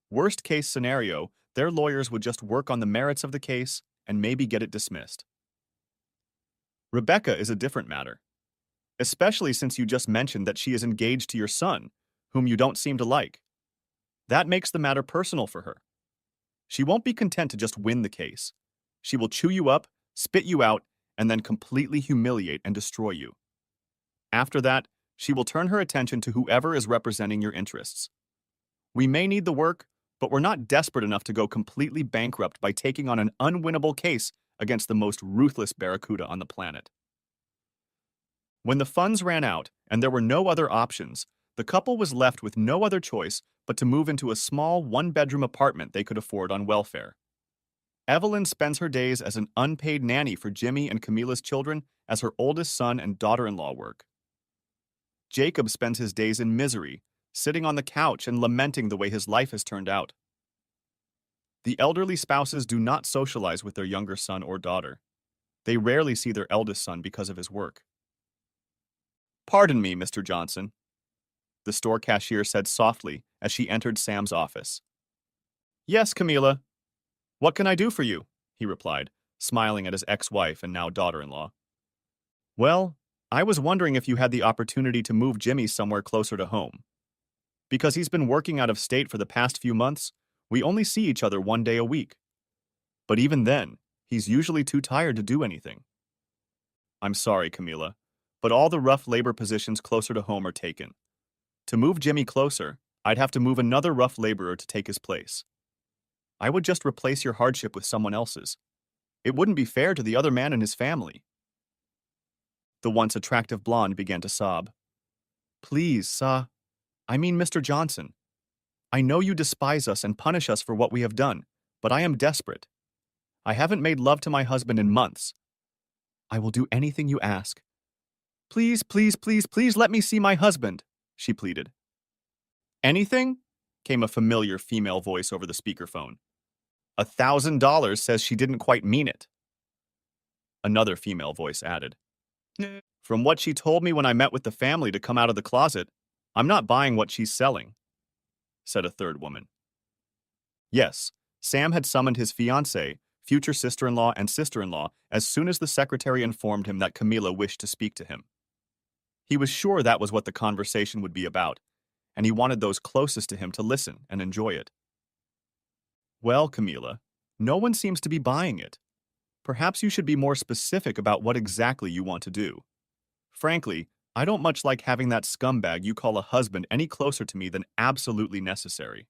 Worst case scenario, their lawyers would just work on the merits of the case and maybe get it dismissed. Rebecca is a different matter, especially since you just mentioned that she is engaged to your son, whom you don't seem to like. That makes the matter personal for her. She won't be content to just win the case. She will chew you up, spit you out, and then completely humiliate and destroy you. After that, she will turn her attention to whoever is representing your interests. We may need the work, but we're not desperate enough to go completely bankrupt by taking on an unwinnable case against the most ruthless barracuda on the planet." When the funds ran out and there were no other options, the couple was left with no other choice but to move into a small one-bedroom apartment they could afford on welfare. Evelyn spends her days as an unpaid nanny for Jimmy and Camila's children as her oldest son and daughter-in-law work. Jacob spends his days in misery, sitting on the couch and lamenting the way his life has turned out. The elderly spouses do not socialize with their younger son or daughter. They rarely see their eldest son because of his work. "Pardon me, Mr. Johnson," the store cashier said softly as she entered Sam's office. "Yes, Camila. What can I do for you?" he replied, smiling at his ex-wife and now daughter-in-law. "Well, I was wondering if you had the opportunity to move Jimmy somewhere closer to home. Because he's been working out of state for the past few months, we only see each other one day a week. But even then, he's usually too tired to do anything." "I'm sorry, Camila, but all the rough labor positions closer to home are taken. To move Jimmy closer, I'd have to move another rough laborer to take his place. I would just replace your hardship with someone else's. It wouldn't be fair to the other man and his family." The once attractive blonde began to sob. "Please, I mean Mr. Johnson. I know you despise us and punish us for what we have done, but I am desperate. I haven't made love to my husband in months. I will do anything you ask. Please, please, please, please let me see my husband," she pleaded. "Anything?" came a familiar female voice over the speakerphone. $1,000 says she didn't quite mean it." Another female voice added. "From what she told me when I met with the family to come out of the closet, I'm not buying what she's selling," said a third woman. Yes, Sam had summoned his fiancée, future sister-in-law, and sister-in-law as soon as the secretary informed him that Camila wished to speak to him. He was sure that was what the conversation would be about, and he wanted those closest to him to listen and enjoy it. "Well, Camila, No one seems to be buying it. Perhaps you should be more specific about what exactly you want to do. Frankly, I don't much like having that scumbag you call a husband any closer to me than absolutely necessary.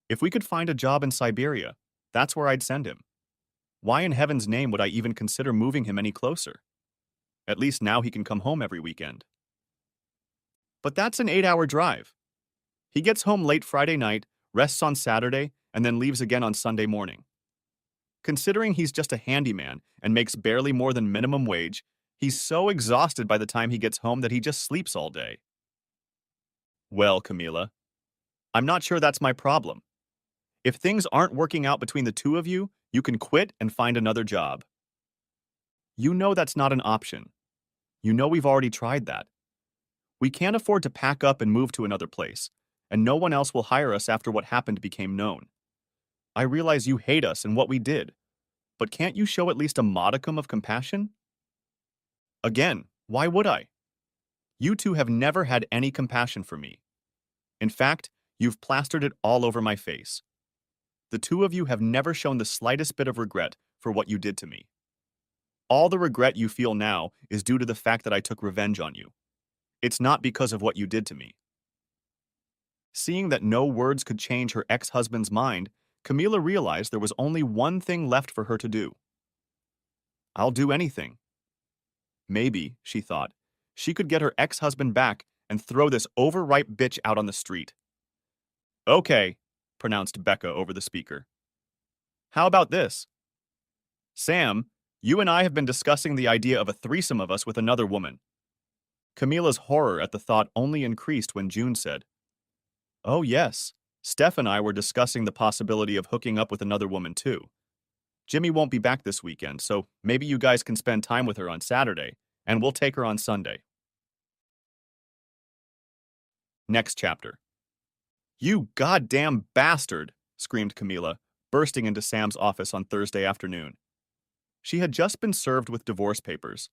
If we could find a job in Siberia, that's where I'd send him. Why in heaven's name would I even consider moving him any closer? At least now he can come home every weekend. But that's an 8-hour drive. He gets home late Friday night, rests on Saturday, and then leaves again on Sunday morning. Considering he's just a handyman and makes barely more than minimum wage, he's so exhausted by the time he gets home that he just sleeps all day. Well, Camila, I'm not sure that's my problem. If things aren't working out between the two of you, you can quit and find another job. You know that's not an option. You know we've already tried that. We can't afford to pack up and move to another place, and no one else will hire us after what happened became known. I realize you hate us and what we did, but can't you show at least a modicum of compassion? Again, why would I? You two have never had any compassion for me. In fact, you've plastered it all over my face. The two of you have never shown the slightest bit of regret for what you did to me. All the regret you feel now is due to the fact that I took revenge on you. It's not because of what you did to me. Seeing that no words could change her ex-husband's mind, Camila realized there was only one thing left for her to do. I'll do anything. Maybe, she thought, she could get her ex-husband back and throw this overripe bitch out on the street. Okay, pronounced Becca over the speaker. How about this? Sam, you and I have been discussing the idea of a threesome of us with another woman. Camila's horror at the thought only increased when June said, Oh yes, Steph and I were discussing the possibility of hooking up with another woman too. Jimmy won't be back this weekend, so maybe you guys can spend time with her on Saturday, and we'll take her on Sunday. Next chapter. You goddamn bastard, screamed Camila, bursting into Sam's office on Thursday afternoon. She had just been served with divorce papers.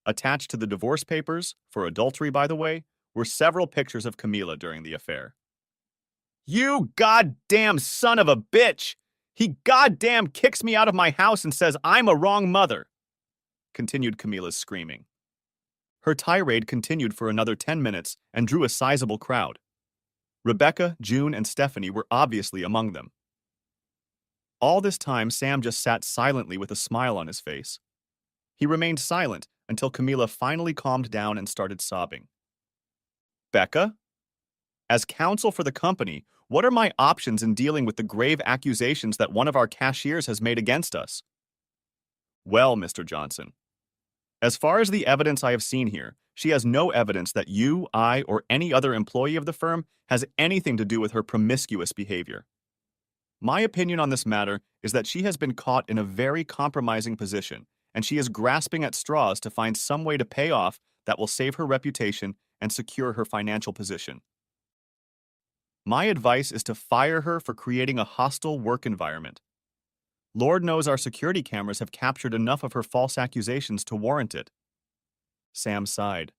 Attached to the divorce papers, for adultery by the way, were several pictures of Camila during the affair. You goddamn son of a bitch! He goddamn kicks me out of my house and says I'm a wrong mother, continued Camila's screaming. Her tirade continued for another 10 minutes and drew a sizable crowd. Rebecca, June, and Stephanie were obviously among them. All this time, Sam just sat silently with a smile on his face. He remained silent until Camila finally calmed down and started sobbing. Becca? As counsel for the company, what are my options in dealing with the grave accusations that one of our cashiers has made against us? Well, Mr. Johnson, as far as the evidence I have seen here, she has no evidence that you, I, or any other employee of the firm has anything to do with her promiscuous behavior. My opinion on this matter is that she has been caught in a very compromising position, and she is grasping at straws to find some way to pay off that will save her reputation and secure her financial position. My advice is to fire her for creating a hostile work environment. Lord knows our security cameras have captured enough of her false accusations to warrant it. Sam sighed.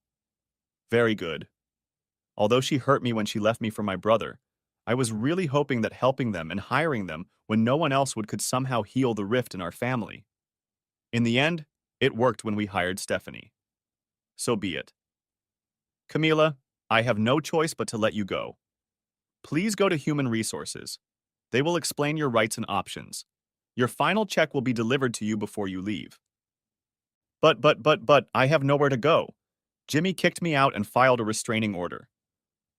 Very good. Although she hurt me when she left me for my brother, I was really hoping that helping them and hiring them when no one else would could somehow heal the rift in our family. In the end, it worked when we hired Stephanie. So be it. Camila, I have no choice but to let you go. Please go to Human Resources. They will explain your rights and options. Your final check will be delivered to you before you leave. But, I have nowhere to go. Jimmy kicked me out and filed a restraining order.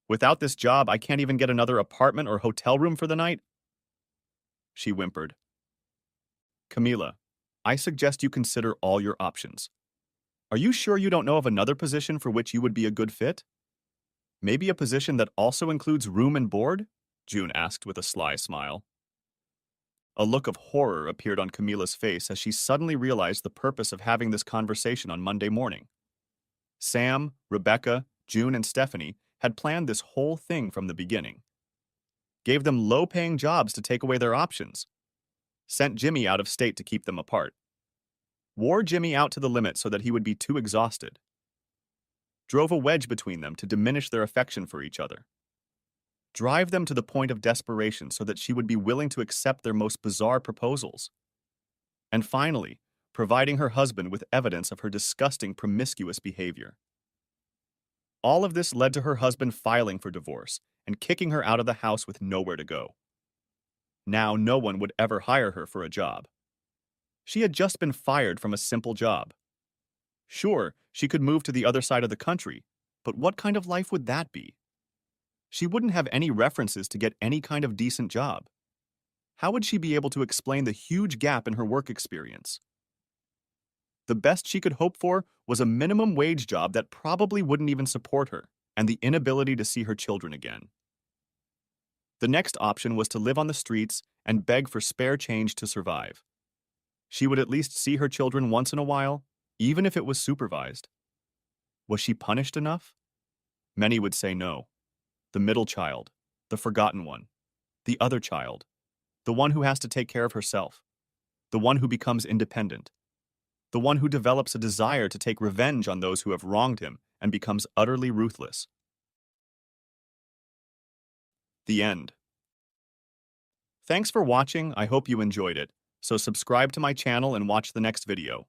Without this job, I can't even get another apartment or hotel room for the night. She whimpered. Camila, I suggest you consider all your options. Are you sure you don't know of another position for which you would be a good fit? Maybe a position that also includes room and board? June asked with a sly smile. A look of horror appeared on Camila's face as she suddenly realized the purpose of having this conversation on Monday morning. Sam, Rebecca, June, and Stephanie had planned this whole thing from the beginning. Gave them low-paying jobs to take away their options. Sent Jimmy out of state to keep them apart. Wore Jimmy out to the limit so that he would be too exhausted. Drove a wedge between them to diminish their affection for each other. drive them to the point of desperation so that she would be willing to accept their most bizarre proposals. And finally, providing her husband with evidence of her disgusting promiscuous behavior. All of this led to her husband filing for divorce and kicking her out of the house with nowhere to go. Now no one would ever hire her for a job. She had just been fired from a simple job. Sure, she could move to the other side of the country, but what kind of life would that be? She wouldn't have any references to get any kind of decent job. How would she be able to explain the huge gap in her work experience? The best she could hope for was a minimum wage job that probably wouldn't even support her, and the inability to see her children again. The next option was to live on the streets and beg for spare change to survive. She would at least see her children once in a while, even if it was supervised. Was she punished enough? Many would say no. The middle child, the forgotten one, the other child, the one who has to take care of herself, the one who becomes independent, the one who develops a desire to take revenge on those who have wronged him and becomes utterly ruthless. The end. Thanks for watching. I hope you enjoyed it. So subscribe to my channel and watch the next video.